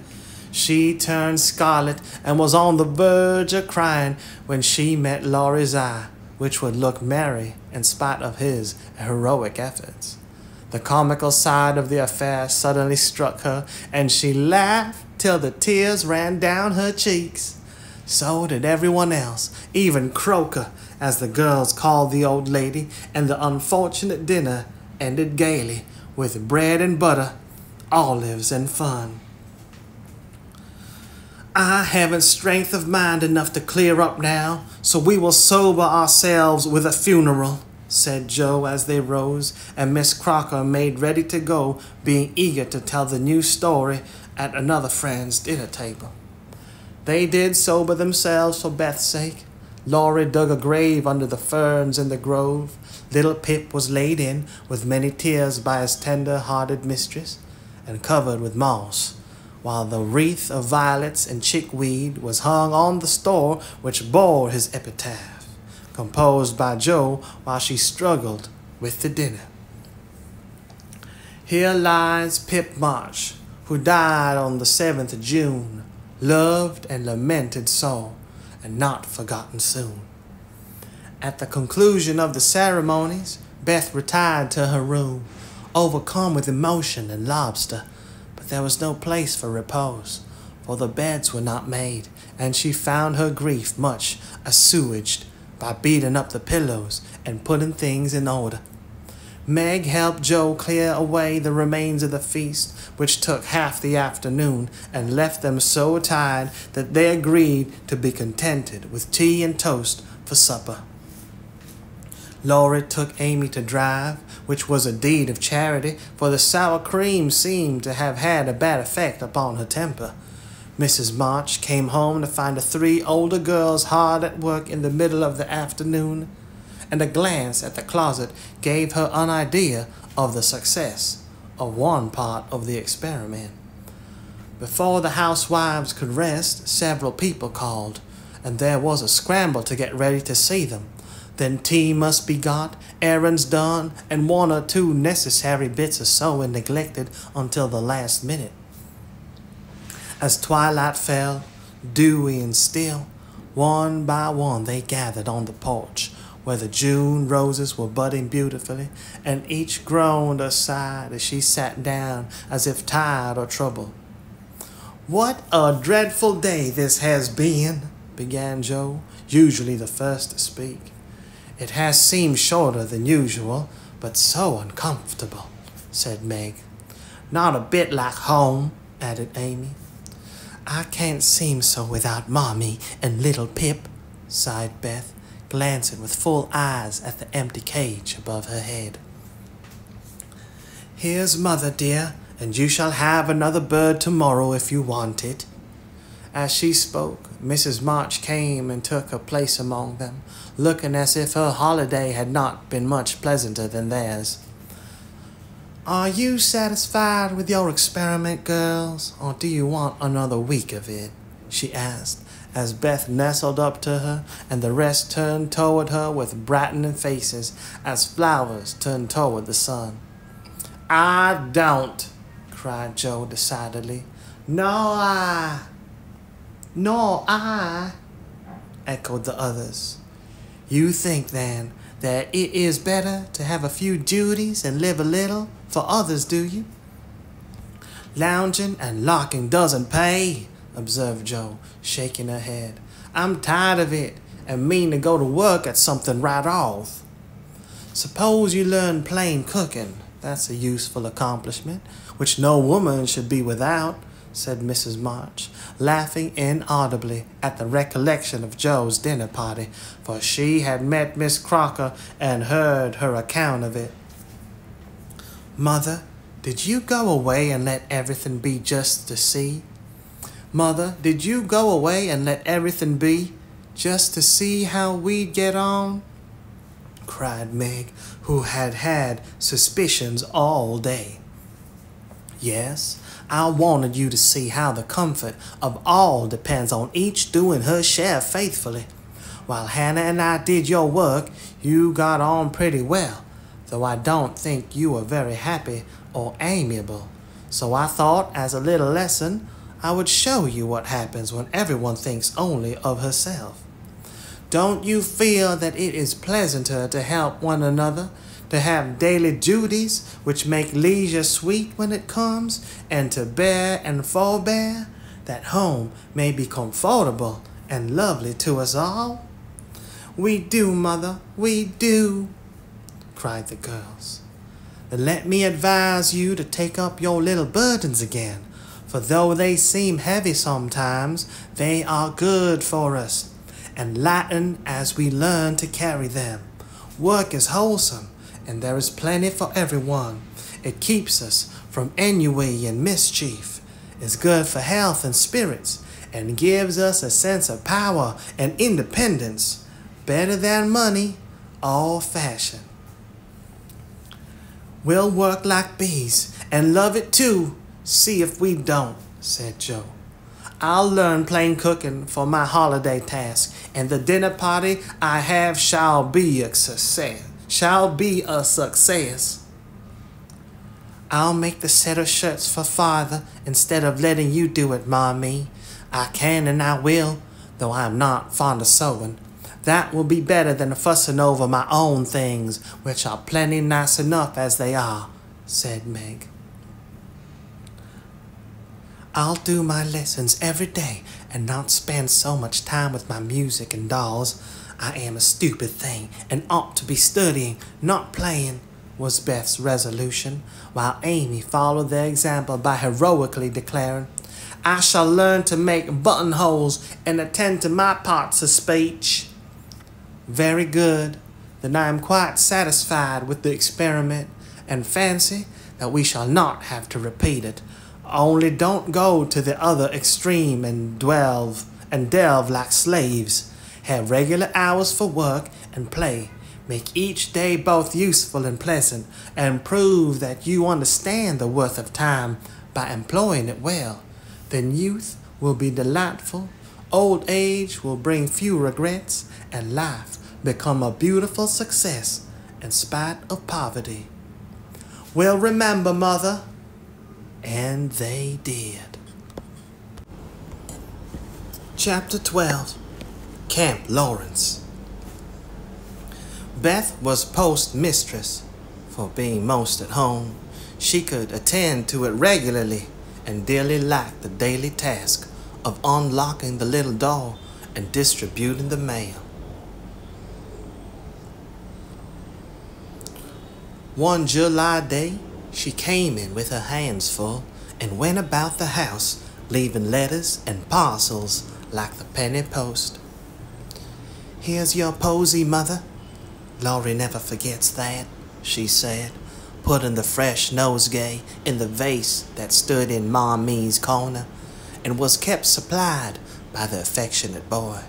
[SPEAKER 1] She turned scarlet and was on the verge of crying when she met Laurie's eye, which would look merry in spite of his heroic efforts. The comical side of the affair suddenly struck her, and she laughed till the tears ran down her cheeks. So did everyone else, even Croker, as the girls called the old lady, and the unfortunate dinner ended gaily with bread and butter, olives, and fun. "I haven't strength of mind enough to clear up now, so we will sober ourselves with a funeral," said Joe as they rose, and Miss Crocker made ready to go, being eager to tell the new story at another friend's dinner table. They did sober themselves for Beth's sake. Laurie dug a grave under the ferns in the grove. Little Pip was laid in, with many tears by his tender-hearted mistress, and covered with moss, while the wreath of violets and chickweed was hung on the store which bore his epitaph, composed by Joe while she struggled with the dinner. "Here lies Pip March, who died on the 7th of June, loved and lamented so, and not forgotten soon." At the conclusion of the ceremonies, Beth retired to her room, overcome with emotion and lobster, but there was no place for repose, for the beds were not made, and she found her grief much assuaged by beating up the pillows and putting things in order. Meg helped Joe clear away the remains of the feast, which took half the afternoon, and left them so tired that they agreed to be contented with tea and toast for supper. Laurie took Amy to drive, which was a deed of charity, for the sour cream seemed to have had a bad effect upon her temper. Mrs. March came home to find the 3 older girls hard at work in the middle of the afternoon, and a glance at the closet gave her an idea of the success of one part of the experiment. Before the housewives could rest, several people called, and there was a scramble to get ready to see them. Then tea must be got, errands done, and 1 or 2 necessary bits of sewing neglected until the last minute. As twilight fell, dewy and still, one by one they gathered on the porch, where the June roses were budding beautifully, and each groaned or sighed as she sat down as if tired or troubled. "What a dreadful day this has been," began Joe, usually the first to speak. "It has seemed shorter than usual, but so uncomfortable," said Meg. "Not a bit like home," added Amy. "I can't seem so without Mommy and little Pip," sighed Beth, glancing with full eyes at the empty cage above her head. "Here's Mother, dear, and you shall have another bird tomorrow if you want it." As she spoke, Mrs. March came and took her place among them, looking as if her holiday had not been much pleasanter than theirs. "Are you satisfied with your experiment, girls, or do you want another week of it?" she asked, as Beth nestled up to her, and the rest turned toward her with brightening faces, as flowers turn toward the sun. "I don't," cried Joe decidedly. Nor I," echoed the others. "You think, then, that it is better to have a few duties and live a little for others, do you?" "Lounging and larking doesn't pay," observed Joe, shaking her head. "I'm tired of it and mean to go to work at something right off." "Suppose you learn plain cooking. That's a useful accomplishment, which no woman should be without," said Mrs. March, laughing inaudibly at the recollection of Joe's dinner party, for she had met Miss Crocker and heard her account of it. "Mother, did you go away and let everything be just to see? Mother, did you go away and let everything be just to see how we'd get on?" cried Meg, who had had suspicions all day. "Yes, I wanted you to see how the comfort of all depends on each doing her share faithfully. While Hannah and I did your work, you got on pretty well, though I don't think you were very happy or amiable. So I thought, as a little lesson, I would show you what happens when everyone thinks only of herself. Don't you feel that it is pleasanter to help one another, to have daily duties which make leisure sweet when it comes, and to bear and forbear, that home may be comfortable and lovely to us all?" "We do, Mother, we do," cried the girls. "Then let me advise you to take up your little burdens again, for though they seem heavy sometimes, they are good for us, and lighten as we learn to carry them. Work is wholesome, and there is plenty for everyone. It keeps us from ennui and mischief, is good for health and spirits, and gives us a sense of power and independence, better than money or fashion." "We'll work like bees, and love it too, see if we don't," said Joe. "I'll learn plain cooking for my holiday task, and the dinner party I have shall be a success. I'll make the set of shirts for Father instead of letting you do it, Mommy. I can and I will, though I am not fond of sewing. That will be better than fussing over my own things, which are plenty nice enough as they are," said Meg. "I'll do my lessons every day and not spend so much time with my music and dolls. I am a stupid thing and ought to be studying, not playing," was Beth's resolution, while Amy followed their example by heroically declaring, I shall learn to make buttonholes and attend to my parts of speech. Very good. Then I am quite satisfied with the experiment, and fancy that we shall not have to repeat it. Only don't go to the other extreme and delve like slaves. Have regular hours for work and play. Make each day both useful and pleasant, and prove that you understand the worth of time by employing it well. Then youth will be delightful, old age will bring few regrets, and life become a beautiful success in spite of poverty. Well, remember, Mother. And they did. Chapter 12. Camp Laurence. Beth was postmistress. For being most at home, she could attend to it regularly and dearly liked the daily task of unlocking the little door and distributing the mail. One July day, she came in with her hands full and went about the house, leaving letters and parcels like the penny post. Here's your posy, Mother. Laurie never forgets that, she said, putting the fresh nosegay in the vase that stood in Mommy's corner and was kept supplied by the affectionate boy.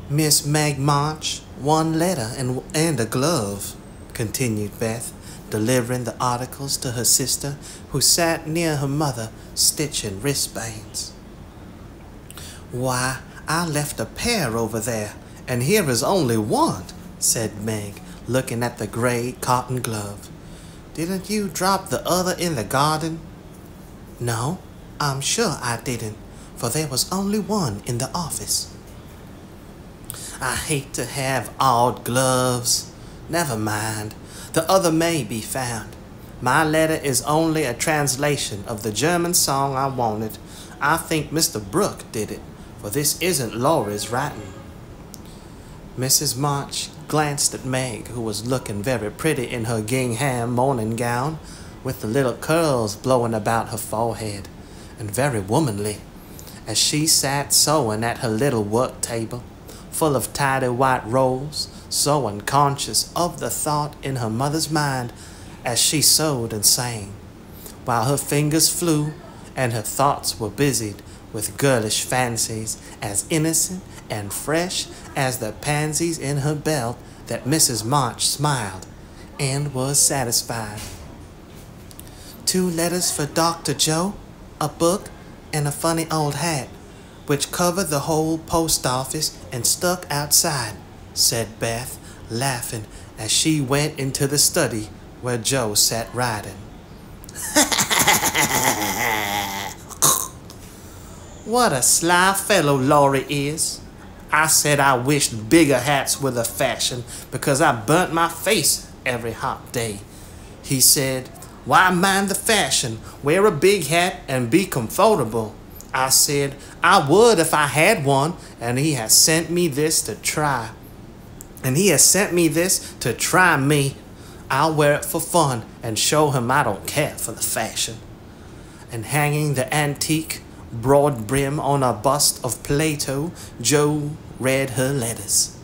[SPEAKER 1] Miss Meg March, one letter and a glove, continued Beth, delivering the articles to her sister, who sat near her mother, stitching wristbands. Why, I left a pair over there, and here is only one, said Meg, looking at the gray cotton glove. Didn't you drop the other in the garden? No, I'm sure I didn't, for there was only one in the office. I hate to have odd gloves. Never mind. The other may be found. My letter is only a translation of the German song I wanted. I think Mr. Brooke did it, for this isn't Laurie's writing. Mrs. March glanced at Meg, who was looking very pretty in her gingham morning gown, with the little curls blowing about her forehead, and very womanly, as she sat sewing at her little work table, full of tidy white rolls, so unconscious of the thought in her mother's mind as she sewed and sang, while her fingers flew and her thoughts were busied with girlish fancies as innocent and fresh as the pansies in her belt, that Mrs. March smiled and was satisfied. 2 letters for Dr. Joe, a book, and a funny old hat, which covered the whole post office and stuck outside, said Beth, laughing as she went into the study where Joe sat writing. What a sly fellow Laurie is. I said I wished bigger hats were the fashion because I burnt my face every hot day. He said, why mind the fashion? Wear a big hat and be comfortable. I said, I would if I had one, and he has sent me this to try. Me. I'll wear it for fun and show him I don't care for the fashion. And hanging the antique broad brim on a bust of Plato, Joe read her letters.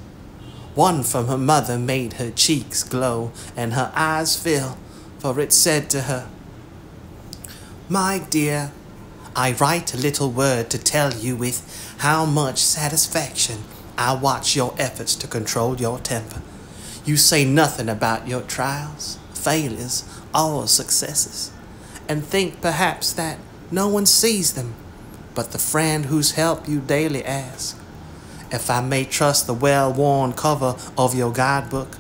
[SPEAKER 1] One from her mother made her cheeks glow and her eyes fill, for it said to her, My dear, I write a little word to tell you with how much satisfaction I watch your efforts to control your temper. You say nothing about your trials, failures, or successes, and think perhaps that no one sees them but the friend whose help you daily ask. If I may trust the well-worn cover of your guidebook,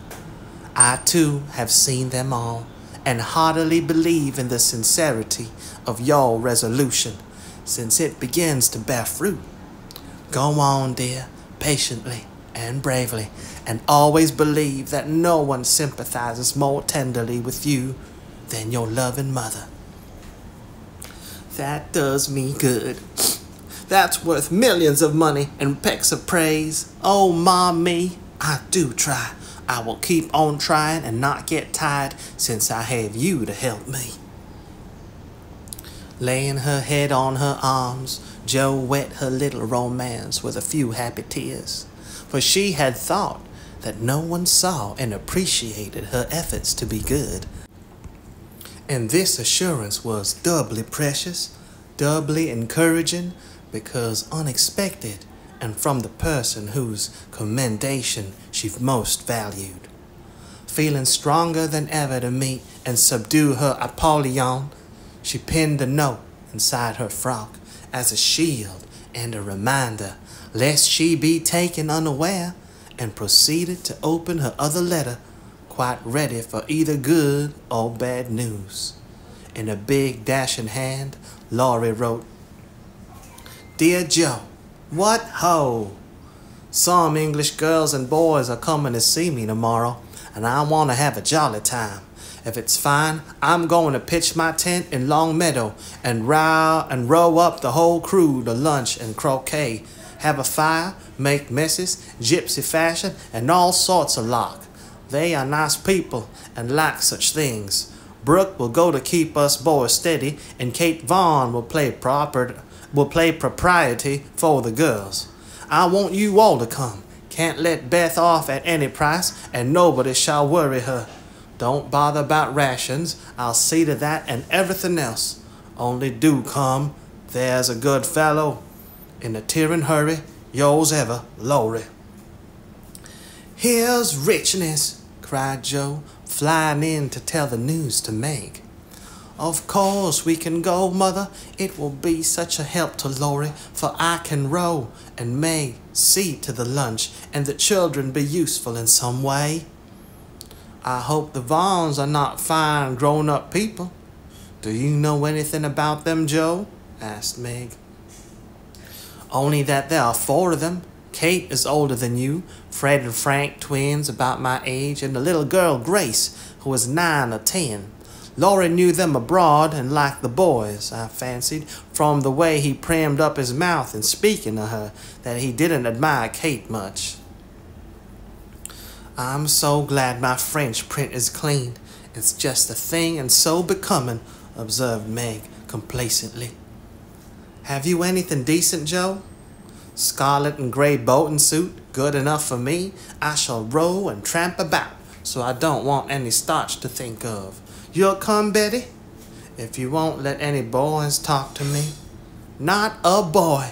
[SPEAKER 1] I too have seen them all, and heartily believe in the sincerity of your resolution, since it begins to bear fruit. Go on, dear, patiently and bravely, and always believe that no one sympathizes more tenderly with you than your loving mother. That does me good. That's worth millions of money and pecks of praise. Oh, Mommy, I do try. I will keep on trying and not get tired since I have you to help me. Laying her head on her arms, Jo wet her little romance with a few happy tears, for she had thought that no one saw and appreciated her efforts to be good. And this assurance was doubly precious, doubly encouraging, because unexpected and from the person whose commendation she most valued. Feeling stronger than ever to meet and subdue her Apollyon, she pinned the note inside her frock as a shield and a reminder lest she be taken unaware, and proceeded to open her other letter, quite ready for either good or bad news. In a big dashing hand, Laurie wrote, "Dear Jo, what ho! Some English girls and boys are coming to see me tomorrow, and I want to have a jolly time. If it's fine, I'm going to pitch my tent in Long Meadow and row up the whole crew to lunch and croquet, have a fire, make messes, gypsy fashion, and all sorts of lark. They are nice people and like such things. Brooke will go to keep us boys steady, and Kate Vaughn will play propriety for the girls. I want you all to come. Can't let Beth off at any price, and nobody shall worry her. Don't bother about rations. I'll see to that and everything else. Only do come. There's a good fellow. In a tearing hurry, yours ever, Laurie." "Here's richness," cried Jo, flying in to tell the news to Meg. "Of course we can go, Mother. It will be such a help to Laurie, for I can row, and Meg see to the lunch, and the children be useful in some way." "I hope the Vaughns are not fine grown-up people. Do you know anything about them, Jo?" asked Meg. "Only that there are 4 of them. Kate is older than you, Fred and Frank twins about my age, and the little girl Grace, who is 9 or 10. Laurie knew them abroad and liked the boys, I fancied, from the way he prammed up his mouth in speaking of her, that he didn't admire Kate much." "I'm so glad my French print is clean. It's just the thing and so becoming," observed Meg complacently. "Have you anything decent, Jo?" "Scarlet and gray boating suit, good enough for me. I shall row and tramp about, so I don't want any starch to think of. You'll come, Betty? If you won't let any boys talk to me." "Not a boy."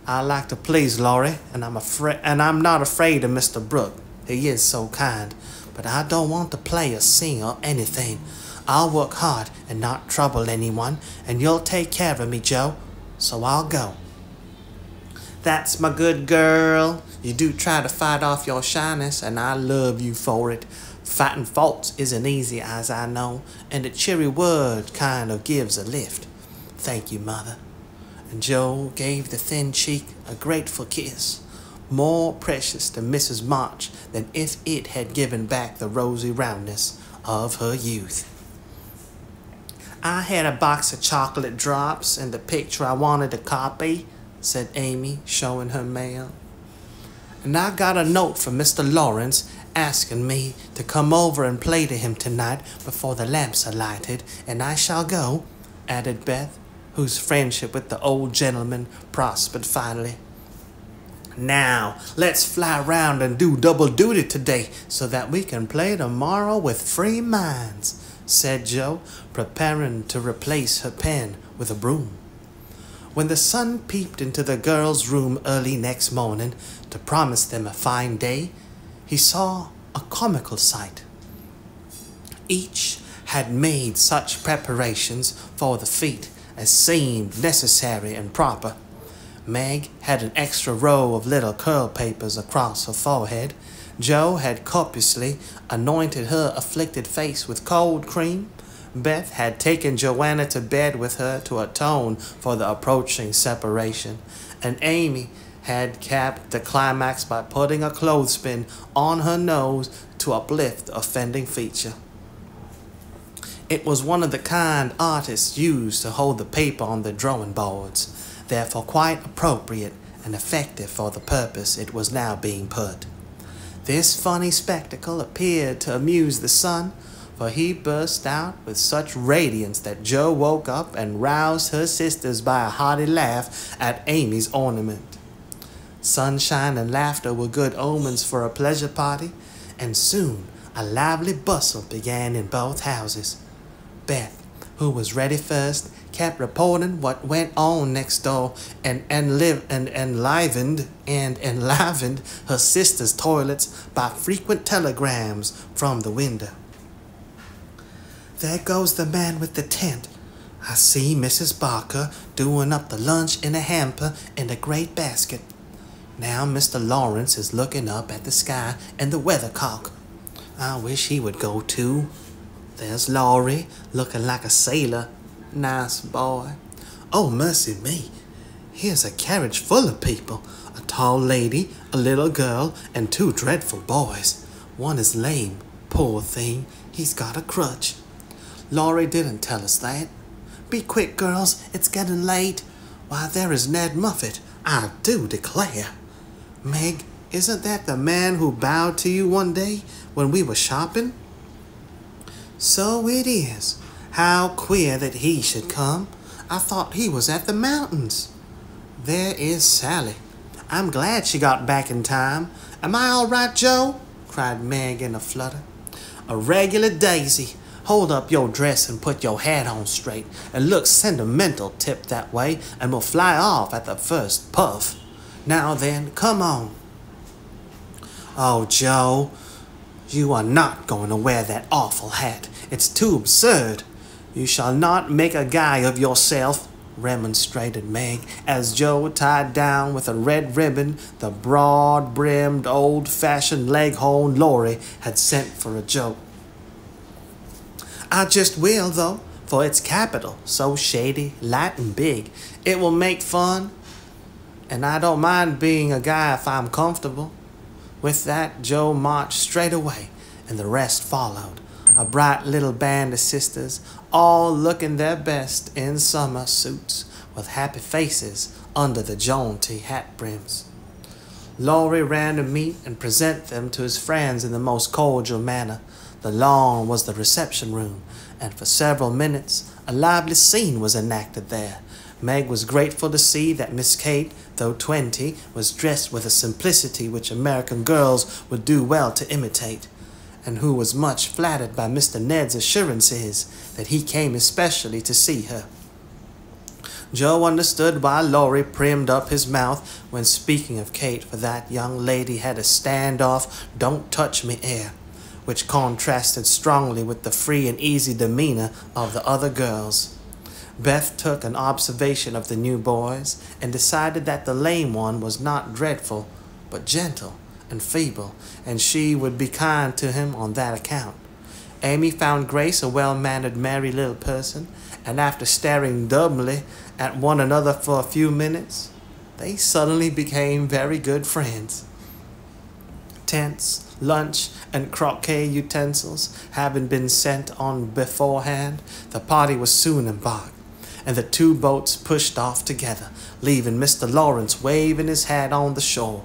[SPEAKER 1] "I like to please Laurie, and I'm not afraid of Mr. Brooke. He is so kind, but I don't want to play or sing or anything. I'll work hard and not trouble anyone, and you'll take care of me, Jo, so I'll go." "That's my good girl. You do try to fight off your shyness, and I love you for it. Fighting faults isn't easy, as I know, and a cheery word kind of gives a lift. Thank you, Mother." And Jo gave the thin cheek a grateful kiss, more precious to Mrs. March than if it had given back the rosy roundness of her youth. "I had a box of chocolate drops and the picture I wanted to copy," said Amy, showing her mail. "And I got a note from Mr. Laurence asking me to come over and play to him tonight before the lamps are lighted, and I shall go," added Beth, whose friendship with the old gentleman prospered finally. "Now, let's fly round and do double duty today so that we can play tomorrow with free minds," said Jo, preparing to replace her pen with a broom. When the sun peeped into the girls' room early next morning to promise them a fine day, he saw a comical sight. Each had made such preparations for the feat as seemed necessary and proper. Meg had an extra row of little curl papers across her forehead. Jo had copiously anointed her afflicted face with cold cream. Beth had taken Joanna to bed with her to atone for the approaching separation, and Amy had capped the climax by putting a clothespin on her nose to uplift the offending feature. It was one of the kind artists use to hold the paper on the drawing boards, therefore quite appropriate and effective for the purpose it was now being put. This funny spectacle appeared to amuse the sun, for he burst out with such radiance that Joe woke up and roused her sisters by a hearty laugh at Amy's ornament. Sunshine and laughter were good omens for a pleasure party, and soon a lively bustle began in both houses. Beth, who was ready first, kept reporting what went on next door and enlivened her sisters' toilets by frequent telegrams from the window. There goes the man with the tent. I see Mrs. Barker doing up the lunch in a hamper in a great basket. Now Mr. Laurence is looking up at the sky and the weathercock. I wish he would go too. There's Laurie, looking like a sailor. Nice boy. Oh, mercy me. Here's a carriage full of people. A tall lady, a little girl, and 2 dreadful boys. One is lame. Poor thing, he's got a crutch. Laurie didn't tell us that. Be quick, girls, it's getting late. Why, there is Ned Muffet, I do declare. Meg, isn't that the man who bowed to you one day when we were shopping? So it is. How queer that he should come. I thought he was at the mountains. There is Sally. I'm glad she got back in time. Am I all right, Joe? Cried Meg in a flutter. A regular daisy. Hold up your dress and put your hat on straight, and look sentimental tipped that way, and we'll fly off at the first puff. Now then, come on. Oh, Joe, you are not going to wear that awful hat. It's too absurd. You shall not make a guy of yourself, remonstrated Meg, as Joe tied down with a red ribbon the broad-brimmed, old-fashioned leghorn Laurie had sent for a joke. I just will, though, for it's capital, so shady, light, and big. It will make fun, and I don't mind being a guy if I'm comfortable. With that, Joe marched straight away, and the rest followed, a bright little band of sisters, all looking their best in summer suits, with happy faces under the jaunty hat brims. Laurie ran to meet and present them to his friends in the most cordial manner. The lawn was the reception room, and for several minutes a lively scene was enacted there. Meg was grateful to see that Miss Kate, though 20, was dressed with a simplicity which American girls would do well to imitate, and who was much flattered by Mr. Ned's assurances that he came especially to see her. Joe understood why Laurie primmed up his mouth when speaking of Kate, for that young lady had a stand-off, don't-touch-me air, which contrasted strongly with the free and easy demeanor of the other girls. Beth took an observation of the new boys and decided that the lame one was not dreadful, but gentle and feeble, and she would be kind to him on that account. Amy found Grace a well-mannered, merry little person, and after staring dumbly at one another for a few minutes, they suddenly became very good friends. Tents, lunch, and croquet utensils having been sent on beforehand, the party was soon embarked, and the 2 boats pushed off together, leaving Mr. Laurence waving his hat on the shore.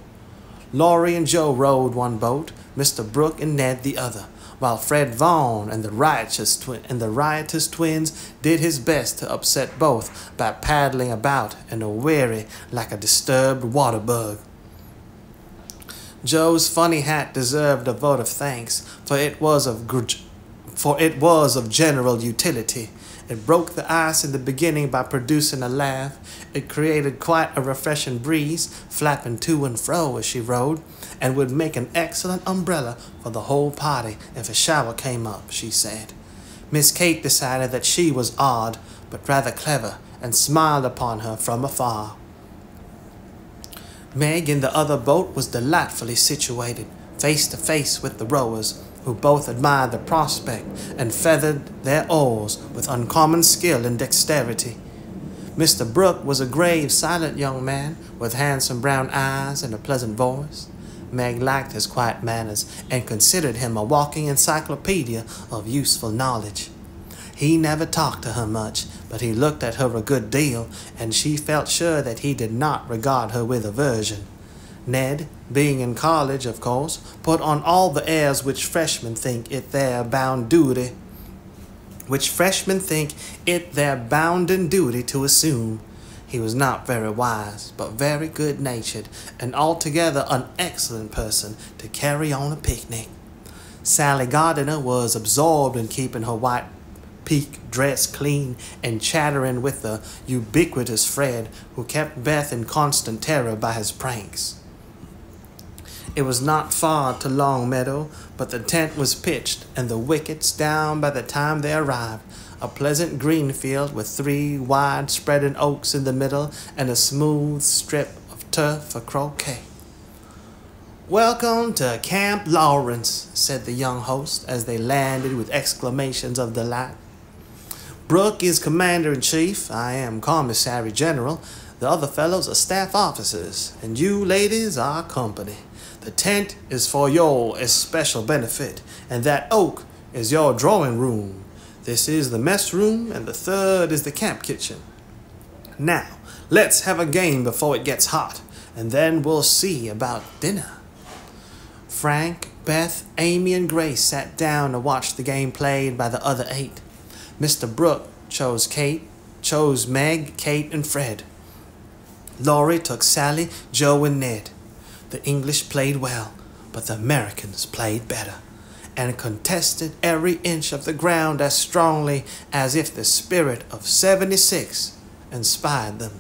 [SPEAKER 1] Laurie and Joe rowed one boat, Mr. Brooke and Ned the other, while Fred Vaughn and the riotous twins did his best to upset both by paddling about in a wherry like a disturbed water bug. Joe's funny hat deserved a vote of thanks, for it was of general utility. It broke the ice in the beginning by producing a laugh. It created quite a refreshing breeze, flapping to and fro as she rode, and would make an excellent umbrella for the whole party if a shower came up, she said. Miss Kate decided that she was odd, but rather clever, and smiled upon her from afar. Meg in the other boat was delightfully situated, face to face with the rowers, who both admired the prospect and feathered their oars with uncommon skill and dexterity. Mr. Brooke was a grave, silent young man with handsome brown eyes and a pleasant voice. Meg liked his quiet manners and considered him a walking encyclopedia of useful knowledge. He never talked to her much, but he looked at her a good deal, and she felt sure that he did not regard her with aversion. Ned, being in college, of course, put on all the airs which freshmen think it their bounden duty to assume. He was not very wise, but very good-natured, and altogether an excellent person to carry on a picnic. Sally Gardiner was absorbed in keeping her white pique dress clean and chattering with the ubiquitous Fred, who kept Beth in constant terror by his pranks. It was not far to Long Meadow, but the tent was pitched and the wickets down by the time they arrived, a pleasant green field with 3 wide-spreading oaks in the middle and a smooth strip of turf for croquet. "Welcome to Camp Laurence," said the young host as they landed with exclamations of delight. "Brooke is commander-in-chief, I am commissary general, the other fellows are staff officers, and you ladies are company. The tent is for your especial benefit, and that oak is your drawing room. This is the mess room, and the third is the camp kitchen. Now, let's have a game before it gets hot, and then we'll see about dinner." Frank, Beth, Amy, and Grace sat down to watch the game played by the other 8. Mr. Brooke chose Meg, Kate, and Fred. Laurie took Sally, Joe, and Ned. The English played well, but the Americans played better, and contested every inch of the ground as strongly as if the spirit of '76 inspired them.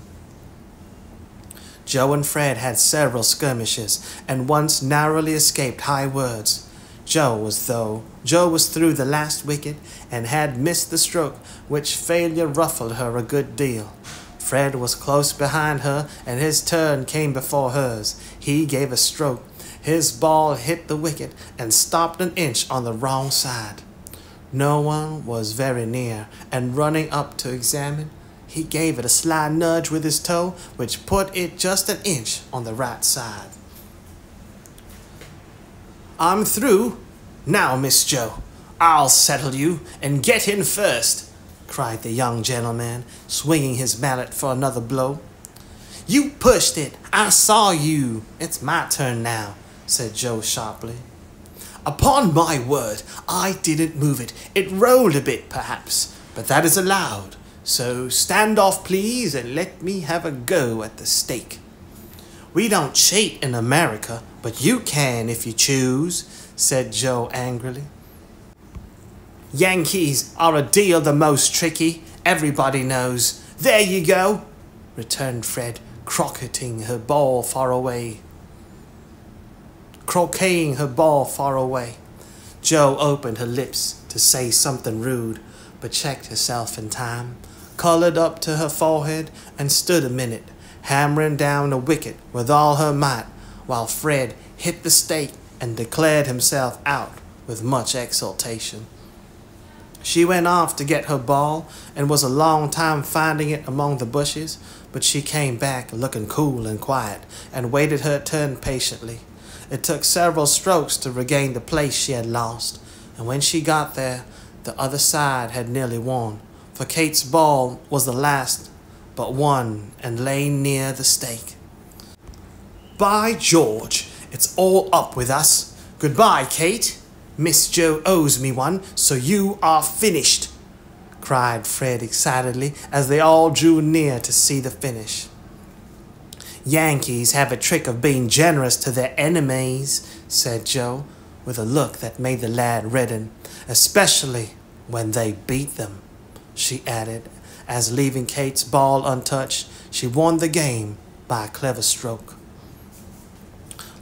[SPEAKER 1] Joe and Fred had several skirmishes, and once narrowly escaped high words. Joe was through the last wicket, and had missed the stroke, which failure ruffled her a good deal. Fred was close behind her, and his turn came before hers. He gave a stroke. His ball hit the wicket and stopped an inch on the wrong side. No one was very near, and running up to examine, he gave it a sly nudge with his toe, which put it just an inch on the right side. "I'm through. Now, Miss Joe, I'll settle you, and get in first," cried the young gentleman, swinging his mallet for another blow. "You pushed it. I saw you. It's my turn now," said Joe sharply. "Upon my word, I didn't move it. It rolled a bit, perhaps, but that is allowed. So stand off, please, and let me have a go at the stake." "We don't cheat in America, but you can if you choose," said Joe angrily. "Yankees are a deal the most tricky, everybody knows. There you go," returned Fred, croqueting her ball far away. Joe opened her lips to say something rude, but checked herself in time, colored up to her forehead, and stood a minute, hammering down the wicket with all her might, while Fred hit the stake and declared himself out with much exultation. She went off to get her ball, and was a long time finding it among the bushes, but she came back looking cool and quiet, and waited her turn patiently. It took several strokes to regain the place she had lost, and when she got there, the other side had nearly won, for Kate's ball was the last but one and lay near the stake. "By George, it's all up with us. Goodbye, Kate. Miss Joe owes me one, so you are finished," cried Fred excitedly as they all drew near to see the finish. "Yankees have a trick of being generous to their enemies," said Joe, with a look that made the lad redden, "especially when they beat them," she added, as leaving Kate's ball untouched, she won the game by a clever stroke.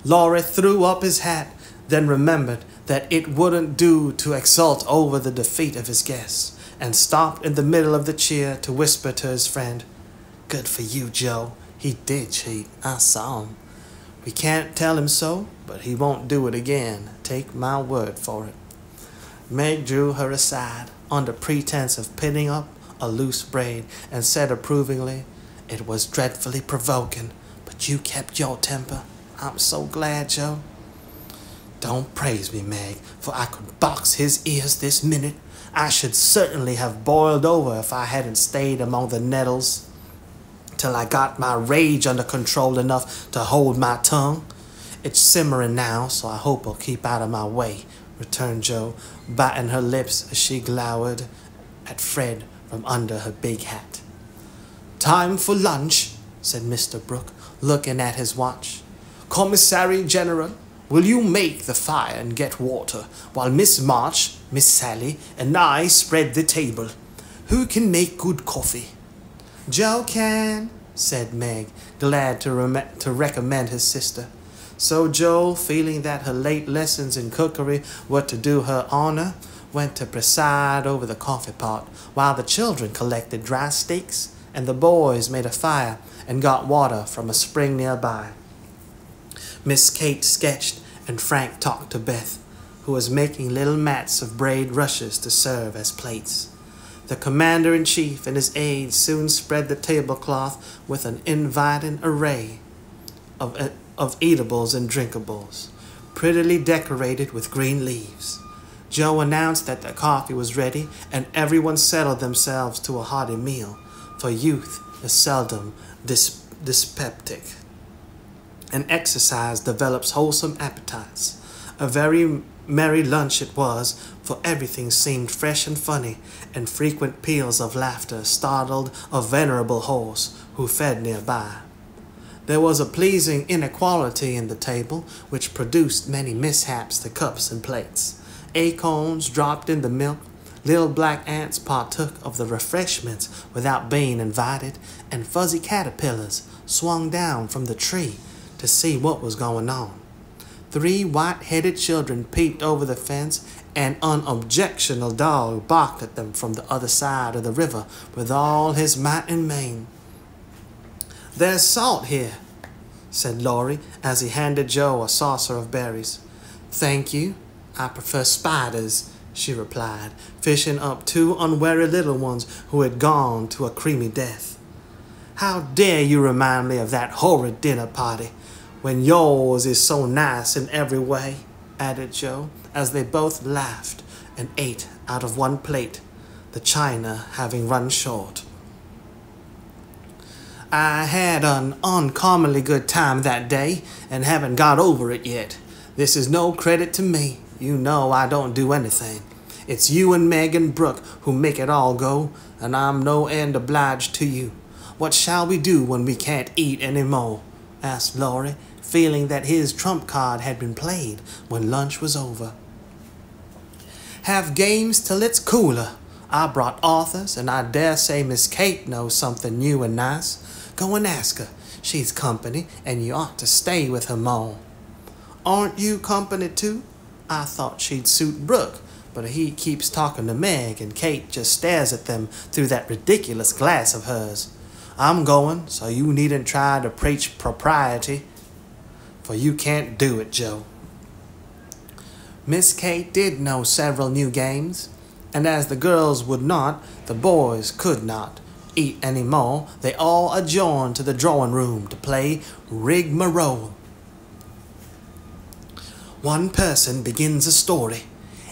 [SPEAKER 1] Laurie threw up his hat, then remembered that it wouldn't do to exult over the defeat of his guests, and stopped in the middle of the cheer to whisper to his friend, "Good for you, Joe. He did cheat. I saw him. We can't tell him so, but he won't do it again. Take my word for it." Meg drew her aside, under pretense of pinning up a loose braid, and said approvingly, "It was dreadfully provoking, but you kept your temper. I'm so glad, Joe." "Don't praise me, Meg, for I could box his ears this minute. I should certainly have boiled over if I hadn't stayed among the nettles. till I got my rage under control enough to hold my tongue. It's simmering now, so I hope it'll keep out of my way," returned Jo, biting her lips as she glowered at Fred from under her big hat. "Time for lunch," said Mr. Brooke, looking at his watch. "Commissary General, will you make the fire and get water, while Miss March, Miss Sally, and I spread the table? Who can make good coffee?" "Jo can," said Meg, glad to recommend his sister. So Jo, feeling that her late lessons in cookery were to do her honor, went to preside over the coffee pot, while the children collected dry sticks, and the boys made a fire and got water from a spring nearby. Miss Kate sketched, and Frank talked to Beth, who was making little mats of braid rushes to serve as plates. The commander-in-chief and his aides soon spread the tablecloth with an inviting array of eatables and drinkables, prettily decorated with green leaves. Jo announced that the coffee was ready, and everyone settled themselves to a hearty meal, for youth is seldom dyspeptic, and exercise develops wholesome appetites. A very merry lunch it was, for everything seemed fresh and funny, and frequent peals of laughter startled a venerable horse who fed nearby. There was a pleasing inequality in the table, which produced many mishaps to cups and plates. Acorns dropped in the milk, little black ants partook of the refreshments without being invited, and fuzzy caterpillars swung down from the tree to see what was going on. 3 white-headed children peeped over the fence, and an unobjectionable dog barked at them from the other side of the river with all his might and main. "There's salt here," said Laurie, as he handed Jo a saucer of berries. "Thank you. I prefer spiders," she replied, fishing up 2 unwary little ones who had gone to a creamy death. "How dare you remind me of that horrid dinner party, when yours is so nice in every way," added Jo, as they both laughed and ate out of one plate, the china having run short. "I had an uncommonly good time that day, and haven't got over it yet. This is no credit to me. You know I don't do anything. It's you and Meg and Brooke who make it all go, and I'm no end obliged to you. What shall we do when we can't eat any more?" asked Laurie, feeling that his trump card had been played when lunch was over. "Have games till it's cooler. I brought authors, and I dare say Miss Kate knows something new and nice. Go and ask her. She's company, and you ought to stay with her more." "Aren't you company too? I thought she'd suit Brooke, but he keeps talking to Meg, and Kate just stares at them through that ridiculous glass of hers. I'm going, so you needn't try to preach propriety, for you can't do it, Jo." Miss Kate did know several new games, and as the girls would not, the boys could not eat any more, they all adjourned to the drawing room to play rigmarole. One person begins a story,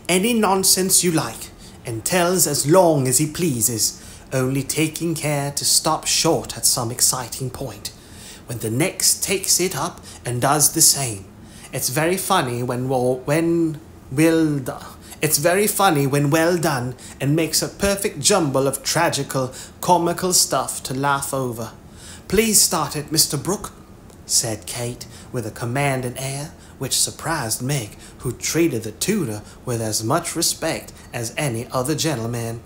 [SPEAKER 1] any nonsense you like, and tells as long as he pleases, only taking care to stop short at some exciting point, when the next takes it up and does the same. It's very funny when well done, and makes a perfect jumble of tragical, comical stuff to laugh over. "Please start it, Mr. Brooke," said Kate, with a commanding air, which surprised Meg, who treated the tutor with as much respect as any other gentleman.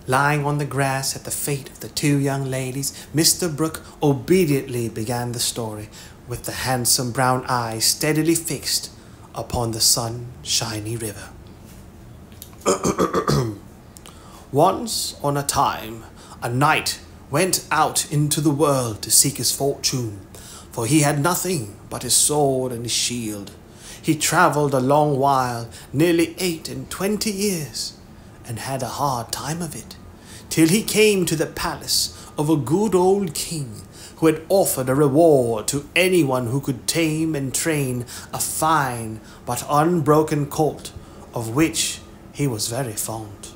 [SPEAKER 1] Lying on the grass at the feet of the 2 young ladies, Mr. Brooke obediently began the story, with the handsome brown eyes steadily fixed upon the sunshiny river. "Once on a time, a knight went out into the world to seek his fortune, for he had nothing but his sword and his shield. He travelled a long while, nearly 28 years, and had a hard time of it, till he came to the palace of a good old king, who had offered a reward to anyone who could tame and train a fine but unbroken colt, of which he was very fond.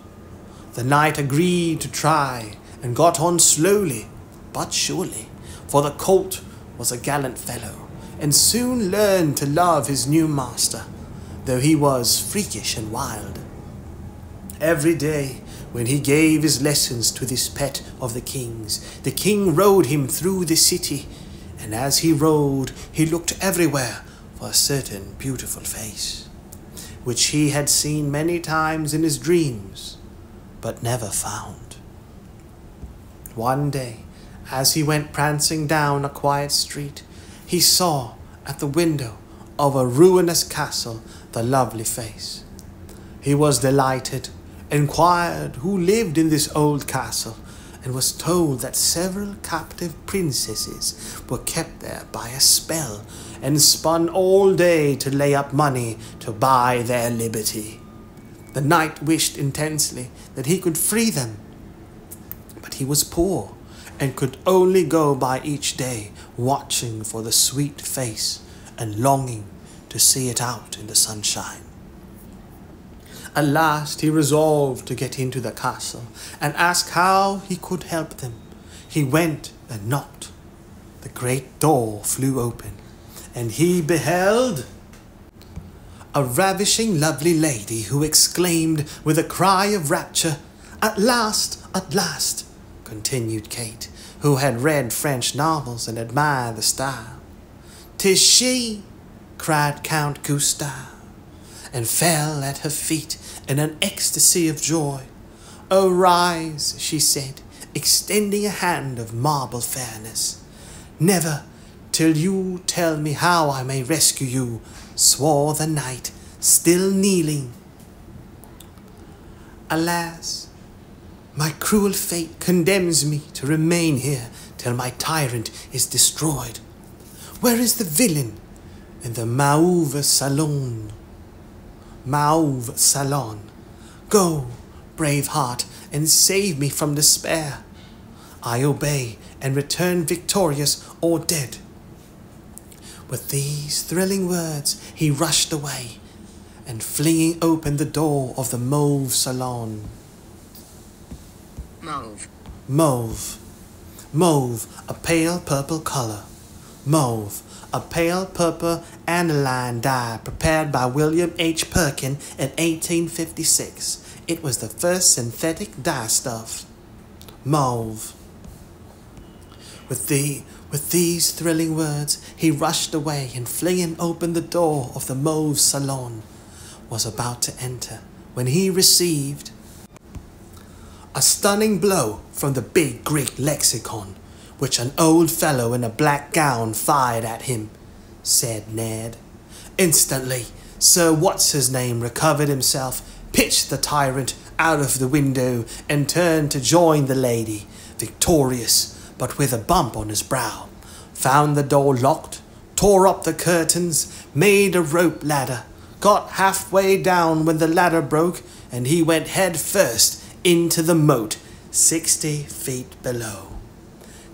[SPEAKER 1] The knight agreed to try, and got on slowly but surely, for the colt was a gallant fellow, and soon learned to love his new master, though he was freakish and wild. Every day, when he gave his lessons to this pet of the king's, the king rode him through the city, and as he rode, he looked everywhere for a certain beautiful face, which he had seen many times in his dreams, but never found. One day, as he went prancing down a quiet street, he saw at the window of a ruinous castle the lovely face. He was delighted, inquired who lived in this old castle, and was told that several captive princesses were kept there by a spell, and spun all day to lay up money to buy their liberty. The knight wished intensely that he could free them, but he was poor, and could only go by each day, watching for the sweet face and longing to see it out in the sunshine. At last he resolved to get into the castle and ask how he could help them. He went and knocked. The great door flew open, and he beheld a ravishing lovely lady who exclaimed with a cry of rapture, "At last, at last!" continued Kate, who had read French novels and admired the style. "'Tis she!" cried Count Gustav, and fell at her feet in an ecstasy of joy. "Oh, rise," she said, extending a hand of marble fairness. "Never till you tell me how I may rescue you," swore the knight, still kneeling. "Alas, my cruel fate condemns me to remain here till my tyrant is destroyed. Where is the villain in the Mauve Salon? Mauve Salon. Go, brave heart, and save me from despair. I obey and return victorious or dead." With these thrilling words, he rushed away, and flinging open the door of the Mauve Salon.
[SPEAKER 2] Mauve.
[SPEAKER 1] Mauve. Mauve, a pale purple color. Mauve, a pale purple aniline dye prepared by William H. Perkin in 1856. It was the first synthetic dye stuff. Mauve. With these thrilling words, he rushed away, and flinging open the door of the Mauve Salon, was about to enter, when he received a stunning blow from the big Greek lexicon, which an old fellow in a black gown fired at him, said Ned. Instantly, Sir What's-his-name recovered himself, pitched the tyrant out of the window, and turned to join the lady, victorious, but with a bump on his brow, found the door locked, tore up the curtains, made a rope ladder, got halfway down when the ladder broke, and he went head first into the moat 60 feet below.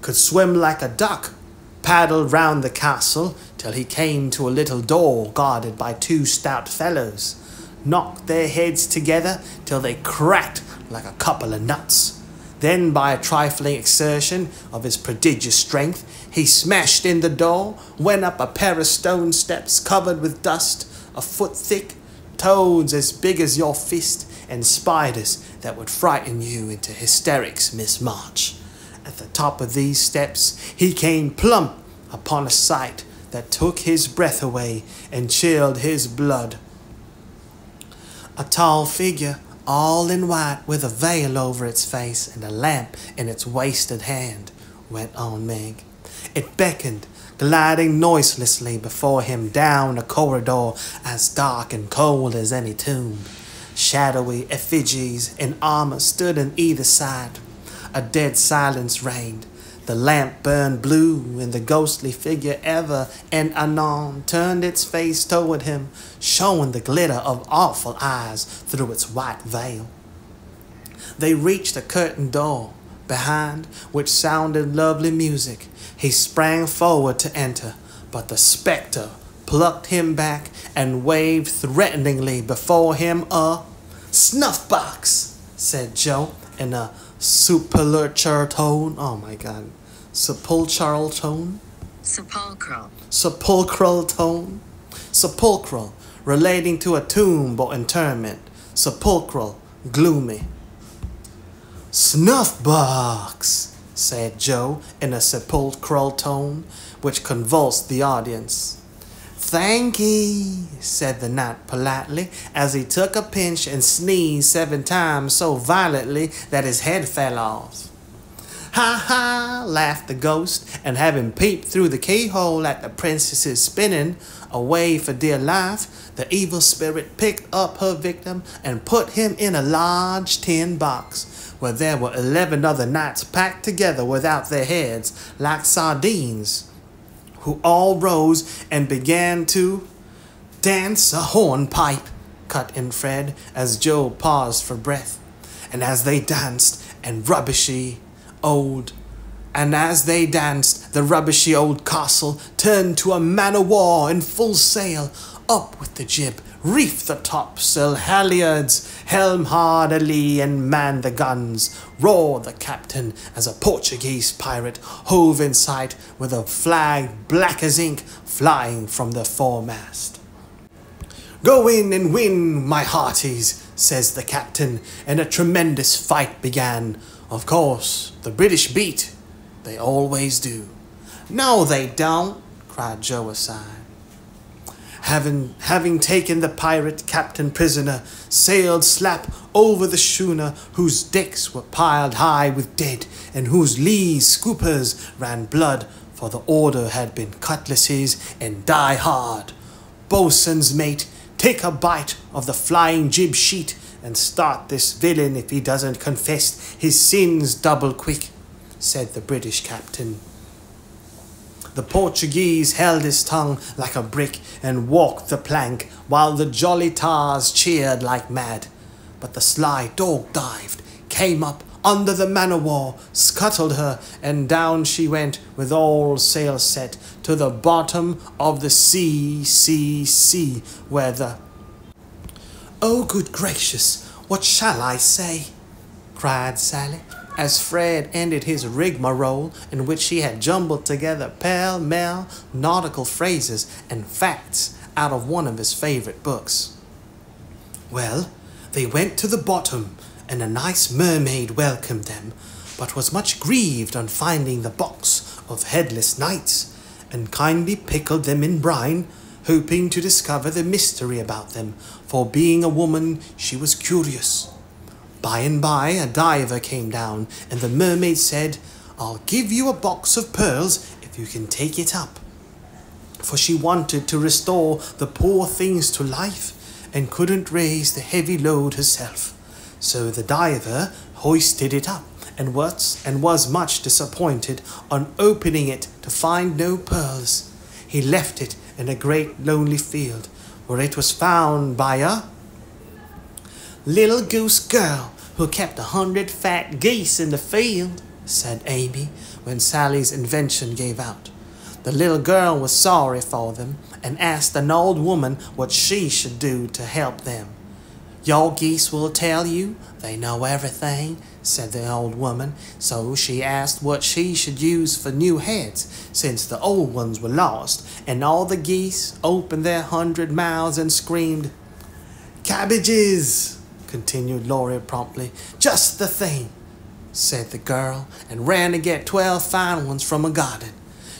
[SPEAKER 1] Could swim like a duck, paddled round the castle till he came to a little door guarded by two stout fellows, knocked their heads together till they cracked like a couple of nuts. Then, by a trifling exertion of his prodigious strength, he smashed in the door, went up a pair of stone steps covered with dust, a foot thick, toads as big as your fist, and spiders that would frighten you into hysterics, Miss March. At the top of these steps, he came plump upon a sight that took his breath away and chilled his blood. A tall figure, all in white, with a veil over its face and a lamp in its wasted hand, went on Meg. It beckoned, gliding noiselessly before him down a corridor as dark and cold as any tomb. Shadowy effigies in armor stood on either side. A dead silence reigned. The lamp burned blue, and the ghostly figure ever and anon turned its face toward him, showing the glitter of awful eyes through its white veil. They reached a curtained door, behind which sounded lovely music. He sprang forward to enter, but the spectre plucked him back and waved threateningly before him a "Snuff-box," said Joe in a sepulchral tone. Oh my God. Sepulchral tone?
[SPEAKER 2] Sepulchral.
[SPEAKER 1] Sepulchral tone? Sepulchral, relating to a tomb or interment. Sepulchral, gloomy. Snuff box, said Joe in a sepulchral tone, which convulsed the audience. Thankee, said the knight politely, as he took a pinch and sneezed 7 times so violently that his head fell off. Ha ha, laughed the ghost, and having peeped through the keyhole at the princess's spinning away for dear life, the evil spirit picked up her victim and put him in a large tin box, where there were 11 other knights packed together without their heads, like sardines, who all rose and began to dance a hornpipe, cut in Fred, as Joe paused for breath. And as they danced, the rubbishy old castle turned to a man-o'-war in full sail. Up with the jib, reef the topsail halyards, helm hard alee, and man the guns, roared the captain as a Portuguese pirate hove in sight with a flag black as ink flying from the foremast. Go in and win, my hearties, says the captain, and a tremendous fight began. Of course, the British beat. They always do. No, they don't, cried Joe aside. Having taken the pirate captain prisoner, sailed slap over the schooner, whose decks were piled high with dead, and whose lee scoopers ran blood, for the order had been cutlasses and die hard. Boatswain's mate, take a bite of the flying jib sheet, and start this villain if he doesn't confess his sins double quick, said the British captain. The Portuguese held his tongue like a brick and walked the plank, while the jolly tars cheered like mad. But the sly dog dived, came up under the man-o'-war, scuttled her, and down she went with all sail set to the bottom of the sea, where the... Oh, good gracious, what shall I say? Cried Sally, as Fred ended his rigmarole, in which he had jumbled together pell-mell nautical phrases and facts out of one of his favorite books. Well, they went to the bottom, and a nice mermaid welcomed them, but was much grieved on finding the box of headless knights, and kindly pickled them in brine, hoping to discover the mystery about them, for being a woman she was curious. By and by a diver came down, and the mermaid said, I'll give you a box of pearls if you can take it up. For she wanted to restore the poor things to life, and couldn't raise the heavy load herself. So the diver hoisted it up, and was much disappointed on opening it to find no pearls. He left it in a great lonely field, where it was found by a little goose girl who kept 100 fat geese in the field, said Amy, when Sally's invention gave out. The little girl was sorry for them, and asked an old woman what she should do to help them. Your geese will tell you, they know everything, said the old woman, so she asked what she should use for new heads, since the old ones were lost, and all the geese opened their 100 mouths and screamed, Cabbages, continued Laurie promptly. Just the thing, said the girl, and ran to get 12 fine ones from a garden.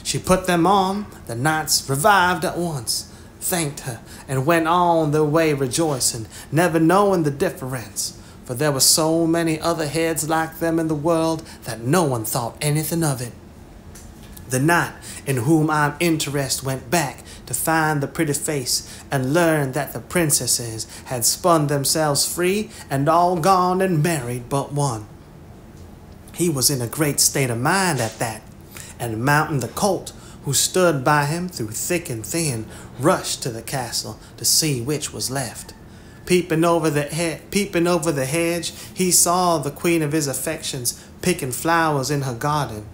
[SPEAKER 1] She put them on, the knights revived at once, thanked her, and went on their way rejoicing, never knowing the difference, for there were so many other heads like them in the world that no one thought anything of it. The knight in whom I'm interested went back to find the pretty face, and learned that the princesses had spun themselves free and all gone and married but one. He was in a great state of mind at that, and mounting the colt, who stood by him through thick and thin, rushed to the castle to see which was left. Peeping over the hedge, he saw the queen of his affections picking flowers in her garden.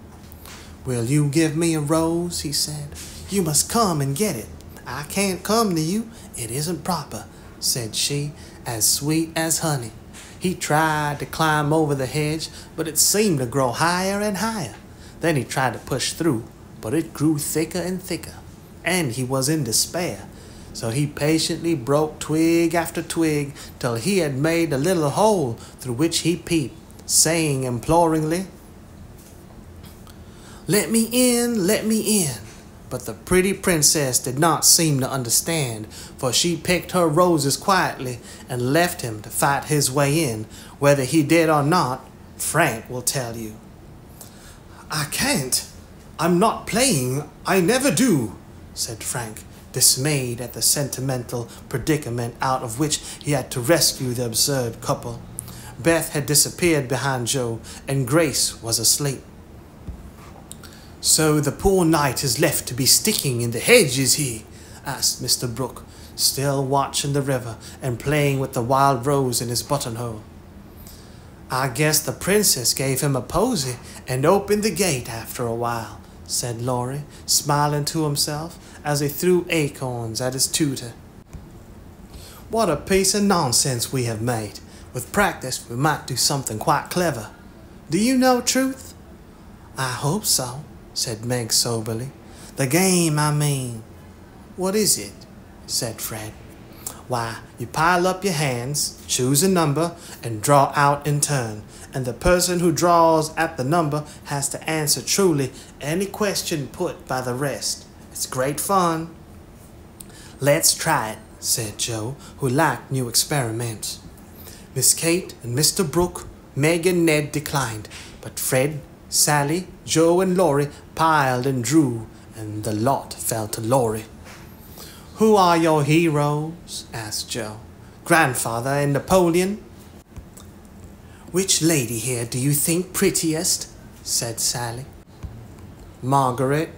[SPEAKER 1] Will you give me a rose? He said. You must come and get it. I can't come to you. It isn't proper, said she, as sweet as honey. He tried to climb over the hedge, but it seemed to grow higher and higher. Then he tried to push through, but it grew thicker and thicker, and he was in despair. So he patiently broke twig after twig till he had made a little hole through which he peeped, saying imploringly, "Let me in, let me in." But the pretty princess did not seem to understand, for she picked her roses quietly and left him to fight his way in. Whether he did or not, Frank will tell you. "I can't. I'm not playing. I never do," said Frank, dismayed at the sentimental predicament out of which he had to rescue the absurd couple. Beth had disappeared behind Joe, and Grace was asleep. "So the poor knight is left to be sticking in the hedge, is he?" asked Mr. Brooke, still watching the river and playing with the wild rose in his buttonhole. "I guess the princess gave him a posy and opened the gate after a while," said Laurie, smiling to himself as he threw acorns at his tutor. "What a piece of nonsense we have made. With practice, we might do something quite clever. Do you know Truth?" "I hope so," said Meg soberly. "The game, I mean." "What is it?" said Fred. "Why, you pile up your hands, choose a number, and draw out in turn, and the person who draws at the number has to answer truly any question put by the rest. It's great fun." "Let's try it," said Joe, who liked new experiments. Miss Kate and Mr. Brooke, Meg and Ned declined, but Fred, Sally, Joe, and Laurie piled and drew, and the lot fell to Laurie. "Who are your heroes?" asked Joe. "Grandfather and Napoleon?" "Which lady here do you think prettiest?" said Sally. "Margaret."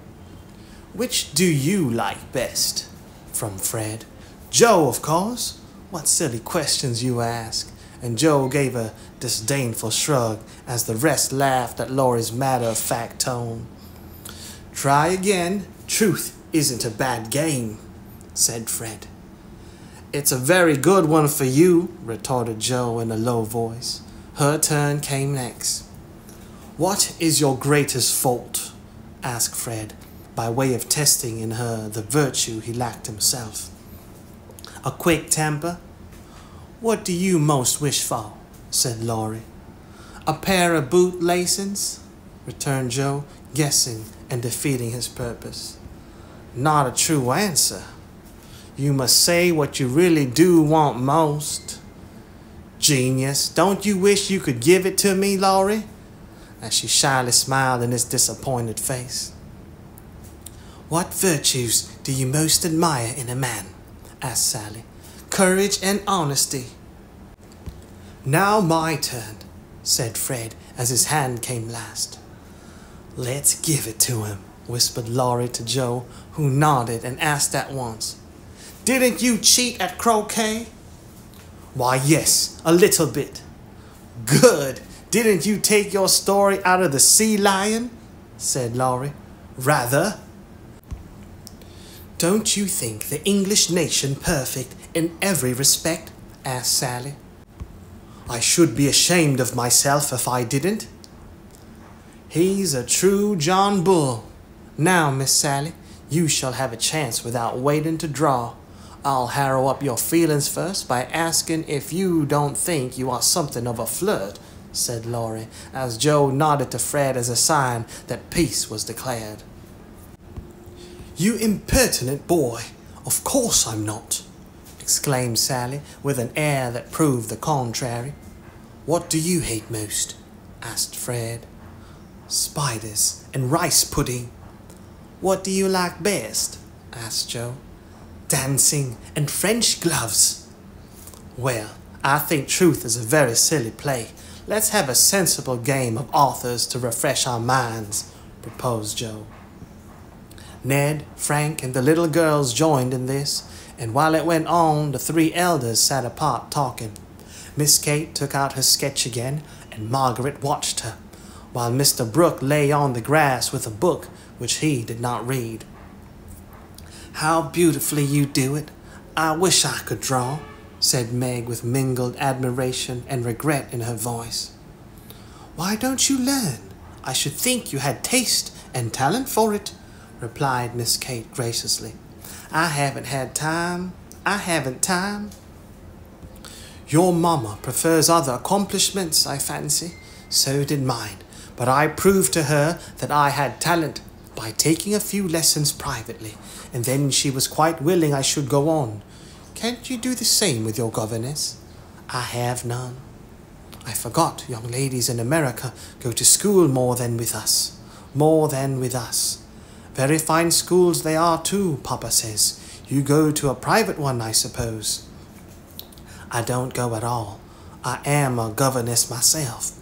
[SPEAKER 1] "Which do you like best?" from Fred. "Joe, of course. What silly questions you ask." And Joe gave a disdainful shrug as the rest laughed at Laurie's matter-of-fact tone. "Try again. Truth isn't a bad game," said Fred. "It's a very good one for you," retorted Joe in a low voice. Her turn came next. "What is your greatest fault?" asked Fred, by way of testing in her the virtue he lacked himself. "A quick temper." "What do you most wish for?" said Laurie. "A pair of boot lacings," returned Joe, guessing and defeating his purpose. "Not a true answer. You must say what you really do want most." "Genius, don't you wish you could give it to me, Laurie?" as she shyly smiled in his disappointed face. "What virtues do you most admire in a man?" asked Sally. "Courage and honesty." "Now my turn," said Fred as his hand came last. "Let's give it to him," whispered Laurie to Joe, who nodded and asked at once, "Didn't you cheat at croquet?" "Why, yes, a little bit." "Good! Didn't you take your story out of the Sea Lion?" said Laurie. "Rather." "Don't you think the English nation perfect in every respect?" asked Sally. "I should be ashamed of myself if I didn't." "He's a true John Bull. Now, Miss Sally, you shall have a chance without waiting to draw. I'll harrow up your feelings first by asking if you don't think you are something of a flirt," said Laurie, as Joe nodded to Fred as a sign that peace was declared. "You impertinent boy! Of course I'm not," exclaimed Sally with an air that proved the contrary. "What do you hate most?" asked Fred. "Spiders and rice pudding." "What do you like best?" asked Joe. "Dancing and French gloves." "Well, I think Truth is a very silly play. Let's have a sensible game of authors to refresh our minds," proposed Joe. Ned, Frank, and the little girls joined in this, and while it went on, the three elders sat apart talking. Miss Kate took out her sketch again, and Margaret watched her, while Mr. Brooke lay on the grass with a book which he did not read. "How beautifully you do it. I wish I could draw," said Meg with mingled admiration and regret in her voice. Why don't you learn? I should think you had taste and talent for it, replied Miss Kate graciously. I haven't time. Your mamma prefers other accomplishments, I fancy. So did mine, but I proved to her that I had talent by taking a few lessons privately, and then she was quite willing I should go on. Can't you do the same with your governess? I have none. I forgot young ladies in America go to school more than with us. Very fine schools they are too, Papa says. You go to a private one, I suppose. I don't go at all. I am a governess myself.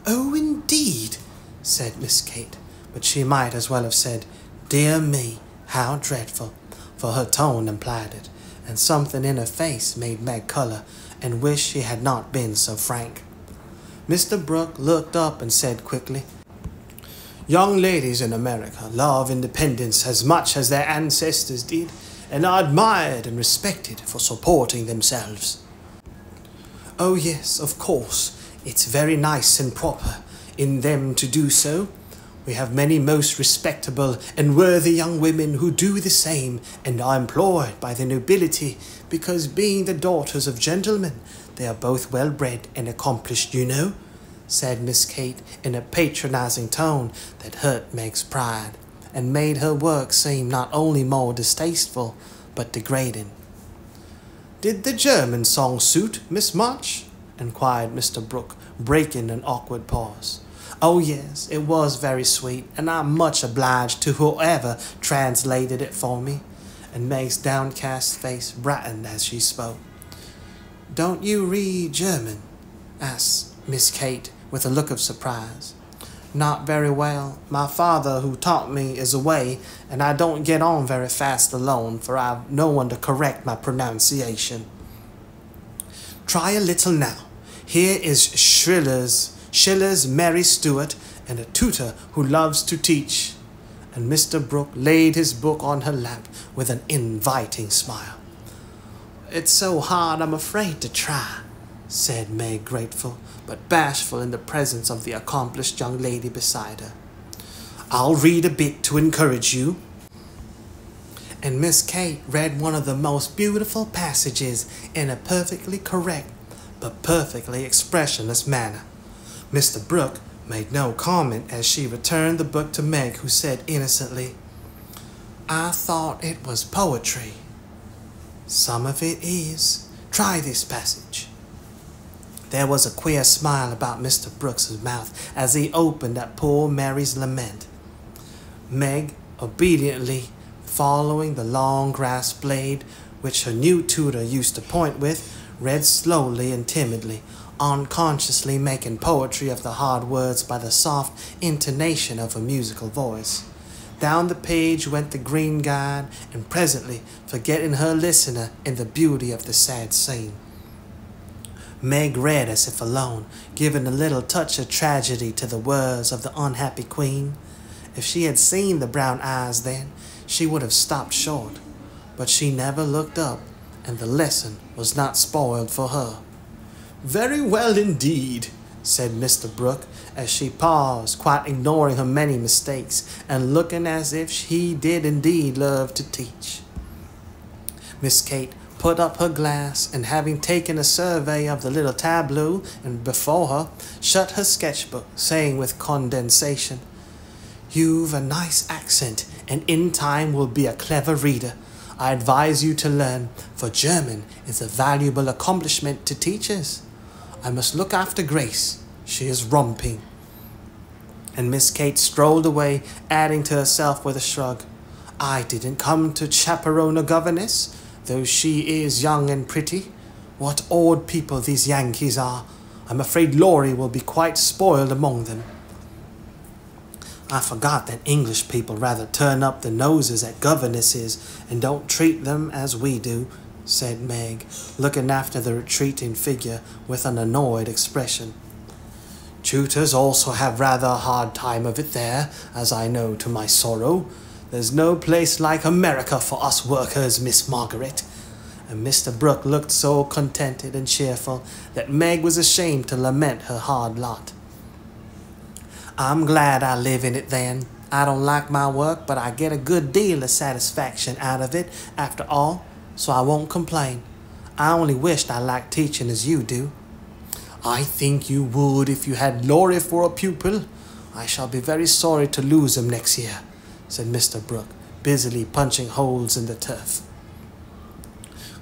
[SPEAKER 1] Oh, indeed, said Miss Kate, but she might as well have said, Dear me, how dreadful, for her tone implied it, and something in her face made Meg colour and wish she had not been so frank. Mr. Brooke looked up and said quickly, Young ladies in America love independence as much as their ancestors did, and are admired and respected for supporting themselves. Oh yes, of course, it's very nice and proper in them to do so. We have many most respectable and worthy young women who do the same and are employed by the nobility because, being the daughters of gentlemen, they are both well-bred and accomplished, you know, said Miss Kate in a patronizing tone that hurt Meg's pride and made her work seem not only more distasteful but degrading. Did the German song suit, Miss March? Inquired Mr. Brooke, breaking an awkward pause. Oh yes, it was very sweet, and I'm much obliged to whoever translated it for me. And Meg's downcast face brightened as she spoke. Don't you read German? Asked Miss Kate with a look of surprise. Not very well. My father, who taught me, is away, and I don't get on very fast alone, for I've no one to correct my pronunciation. Try a little now. Here is Schiller's Mary Stuart, and a tutor who loves to teach. And Mr. Brooke laid his book on her lap with an inviting smile. It's so hard I'm afraid to try, said Meg, grateful, but bashful in the presence of the accomplished young lady beside her. I'll read a bit to encourage you. And Miss Kate read one of the most beautiful passages in a perfectly correct but perfectly expressionless manner. Mr. Brooke made no comment as she returned the book to Meg, who said innocently, I thought it was poetry. Some of it is. Try this passage. There was a queer smile about Mr. Brooks's mouth as he opened at poor Mary's lament. Meg, obediently following the long grass blade which her new tutor used to point with, read slowly and timidly, unconsciously making poetry of the hard words by the soft intonation of a musical voice. Down the page went the green guide, and presently, forgetting her listener in the beauty of the sad scene, Meg read as if alone, giving a little touch of tragedy to the words of the unhappy queen. If she had seen the brown eyes then, she would have stopped short, but she never looked up, and the lesson was not spoiled for her. Very well indeed, said Mr. Brooke, as she paused, quite ignoring her many mistakes, and looking as if he did indeed love to teach. Miss Kate put up her glass, and having taken a survey of the little tableau and before her, shut her sketchbook, saying with condescension, You've a nice accent, and in time will be a clever reader. I advise you to learn, for German is a valuable accomplishment to teachers. I must look after Grace. She is romping. And Miss Kate strolled away, adding to herself with a shrug, I didn't come to chaperone a governess, though she is young and pretty. What odd people these Yankees are. I'm afraid Laurie will be quite spoiled among them. I forgot that English people rather turn up their noses at governesses and don't treat them as we do, said Meg, looking after the retreating figure with an annoyed expression. Tutors also have rather a hard time of it there, as I know to my sorrow. There's no place like America for us workers, Miss Margaret. and Mr. Brooke looked so contented and cheerful that Meg was ashamed to lament her hard lot. I'm glad I live in it then. I don't like my work, but I get a good deal of satisfaction out of it after all, so I won't complain. I only wished I liked teaching as you do. I think you would if you had Laurie for a pupil. I shall be very sorry to lose him next year, said Mr. Brooke, busily punching holes in the turf.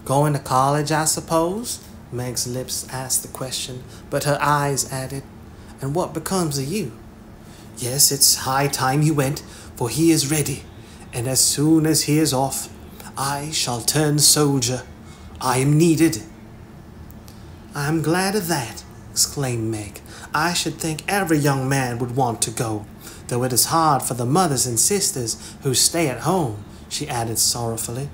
[SPEAKER 1] Going to college, I suppose? Meg's lips asked the question, but her eyes added, and what becomes of you? Yes, it's high time he went, for he is ready, and as soon as he is off, I shall turn soldier. I am needed. I am glad of that, exclaimed Meg. I should think every young man would want to go, though it is hard for the mothers and sisters who stay at home, she added sorrowfully.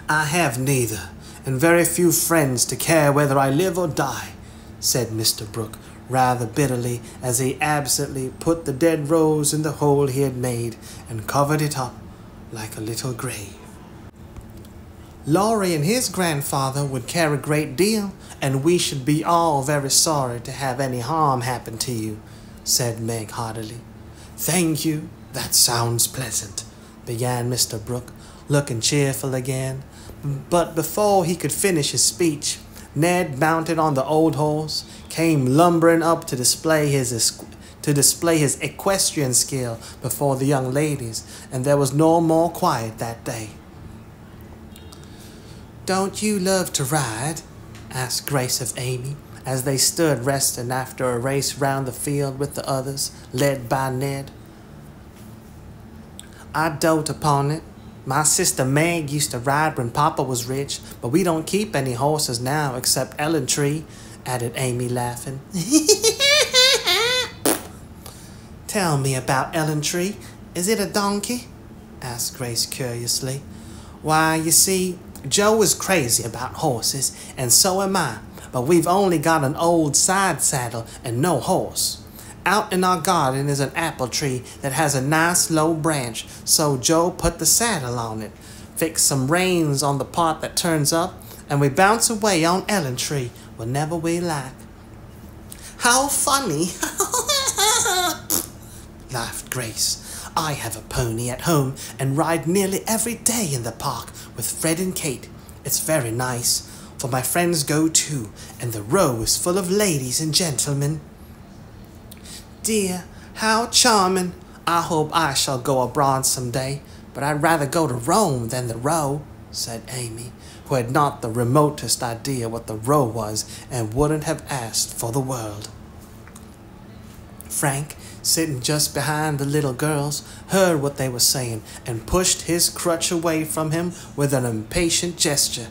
[SPEAKER 1] I have neither, and very few friends to care whether I live or die, said Mr. Brooke, rather bitterly, as he absently put the dead rose in the hole he had made and covered it up like a little grave. Laurie and his grandfather would care a great deal, and we should be all very sorry to have any harm happen to you, said Meg heartily. Thank you, that sounds pleasant, began Mr. Brooke, looking cheerful again. But before he could finish his speech, Ned, mounted on the old horse, came lumbering up to display his equestrian skill before the young ladies, and there was no more quiet that day. Don't you love to ride? Asked Grace of Amy, as they stood resting after a race round the field with the others, led by Ned. I dote upon it. My sister Meg used to ride when Papa was rich, but we don't keep any horses now except Ellentry, added Amy, laughing. Tell me about Ellentry. Is it a donkey? Asked Grace curiously. Why, you see, Joe is crazy about horses, and so am I, but we've only got an old side saddle and no horse. Out in our garden is an apple tree that has a nice low branch, so Joe put the saddle on it, fixed some reins on the part that turns up, and we bounce away on Ellentry whenever we like. How funny! Laughed Grace. I have a pony at home and ride nearly every day in the park with Fred and Kate. It's very nice, for my friends go too, and the row is full of ladies and gentlemen. Dear, how charming! I hope I shall go abroad some day, but I'd rather go to Rome than the row, said Amy, who had not the remotest idea what the row was and wouldn't have asked for the world. Frank, sitting just behind the little girls, heard what they were saying and pushed his crutch away from him with an impatient gesture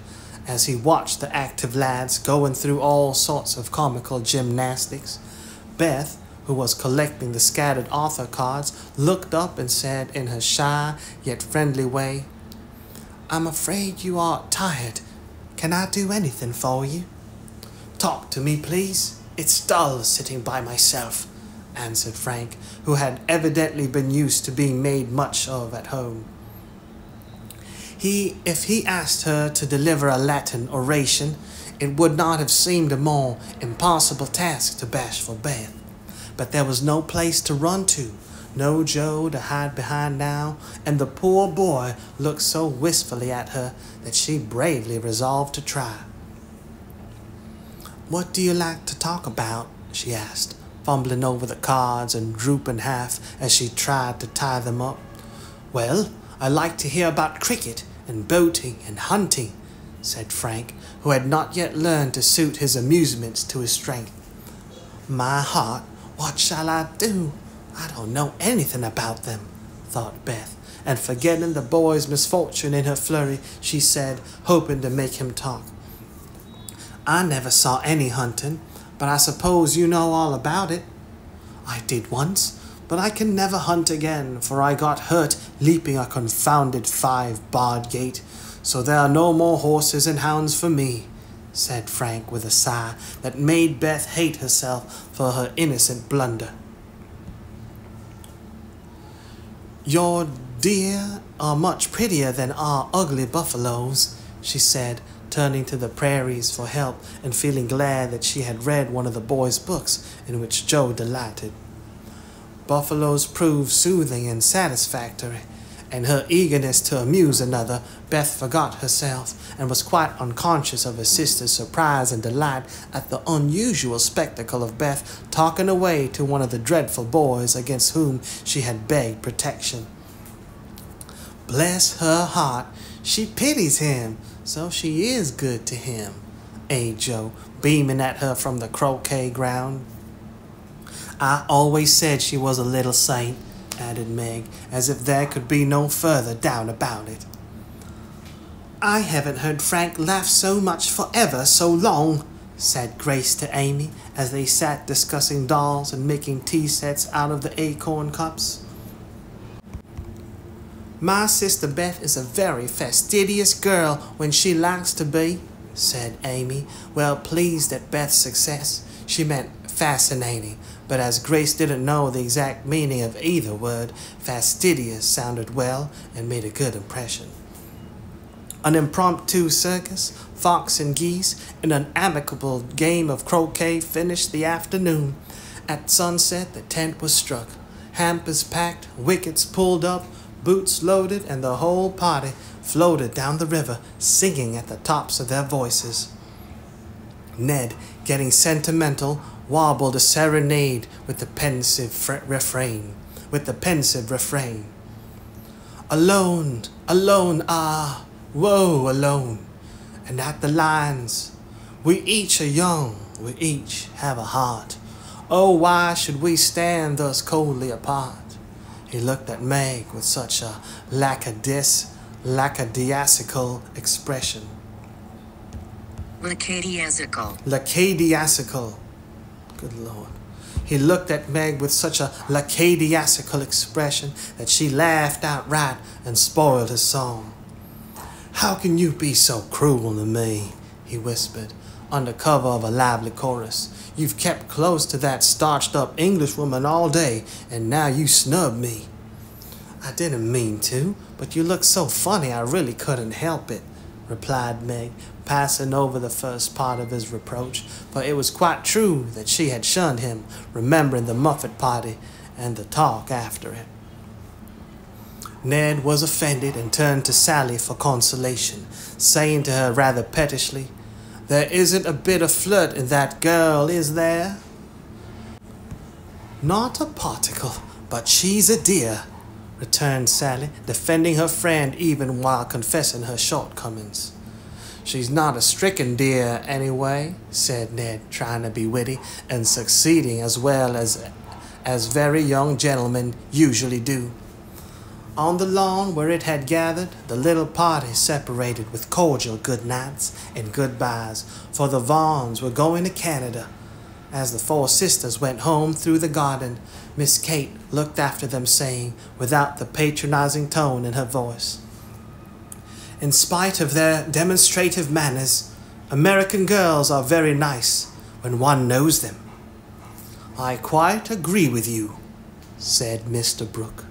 [SPEAKER 1] as he watched the active lads going through all sorts of comical gymnastics. Beth, who was collecting the scattered author cards, looked up and said in her shy yet friendly way, I'm afraid you are tired. Can I do anything for you? Talk to me, please. It's dull sitting by myself, answered Frank, who had evidently been used to being made much of at home. If he asked her to deliver a Latin oration, it would not have seemed a more impossible task to bashful Beth. But there was no place to run to, no Joe to hide behind now, and the poor boy looked so wistfully at her that she bravely resolved to try. What do you like to talk about? She asked, fumbling over the cards and drooping half as she tried to tie them up. Well, I like to hear about cricket and boating and hunting, said Frank, who had not yet learned to suit his amusements to his strength. My heart, what shall I do? I don't know anything about them, thought Beth, and forgetting the boy's misfortune in her flurry, she said, hoping to make him talk. I never saw any hunting, but I suppose you know all about it. I did once, but I can never hunt again, for I got hurt leaping a confounded 5-barred gate, so there are no more horses and hounds for me, said Frank with a sigh that made Beth hate herself for her innocent blunder. Your deer are much prettier than our ugly buffaloes, she said, turning to the prairies for help and feeling glad that she had read one of the boys' books in which Joe delighted. Buffaloes proved soothing and satisfactory. In her eagerness to amuse another, Beth forgot herself and was quite unconscious of her sister's surprise and delight at the unusual spectacle of Beth talking away to one of the dreadful boys against whom she had begged protection. Bless her heart, she pities him, so she is good to him, Joe, beaming at her from the croquet ground. I always said she was a little saint, added Meg, as if there could be no further doubt about it. I haven't heard Frank laugh so much for ever so long, said Grace to Amy, as they sat discussing dolls and making tea sets out of the acorn cups. My sister Beth is a very fastidious girl when she likes to be, said Amy, well pleased at Beth's success. She meant fascinating, but as Grace didn't know the exact meaning of either word, fastidious sounded well and made a good impression. An impromptu circus, fox and geese, and an amicable game of croquet finished the afternoon. At sunset the tent was struck, hampers packed, wickets pulled up, boots loaded, and the whole party floated down the river, singing at the tops of their voices. Ned, getting sentimental, warbled a serenade with the pensive refrain. Alone, alone, ah, woe alone. And at the lines, we each are young, we each have a heart. Oh, why should we stand thus coldly apart? He looked at Meg with such a lackadaisical expression. Lackadaisical. Good Lord. He looked at Meg with such a lackadaisical expression that she laughed outright and spoiled his song. How can you be so cruel to me? He whispered, under cover of a lively chorus. You've kept close to that starched-up Englishwoman all day, and now you snub me. I didn't mean to, but you look so funny I really couldn't help it, replied Meg, passing over the first part of his reproach, for it was quite true that she had shunned him, remembering the Muffet party and the talk after it. Ned was offended and turned to Sally for consolation, saying to her rather pettishly, There isn't a bit of flirt in that girl, is there? Not a particle, but she's a dear, returned Sally, defending her friend even while confessing her shortcomings. She's not a stricken dear anyway, said Ned, trying to be witty, and succeeding as well as very young gentlemen usually do. On the lawn where it had gathered, the little party separated with cordial good nights and goodbyes, for the Vaughns were going to Canada. As the four sisters went home through the garden, Miss Kate looked after them, saying, without the patronizing tone in her voice, In spite of their demonstrative manners, American girls are very nice when one knows them. I quite agree with you, said Mr. Brooke.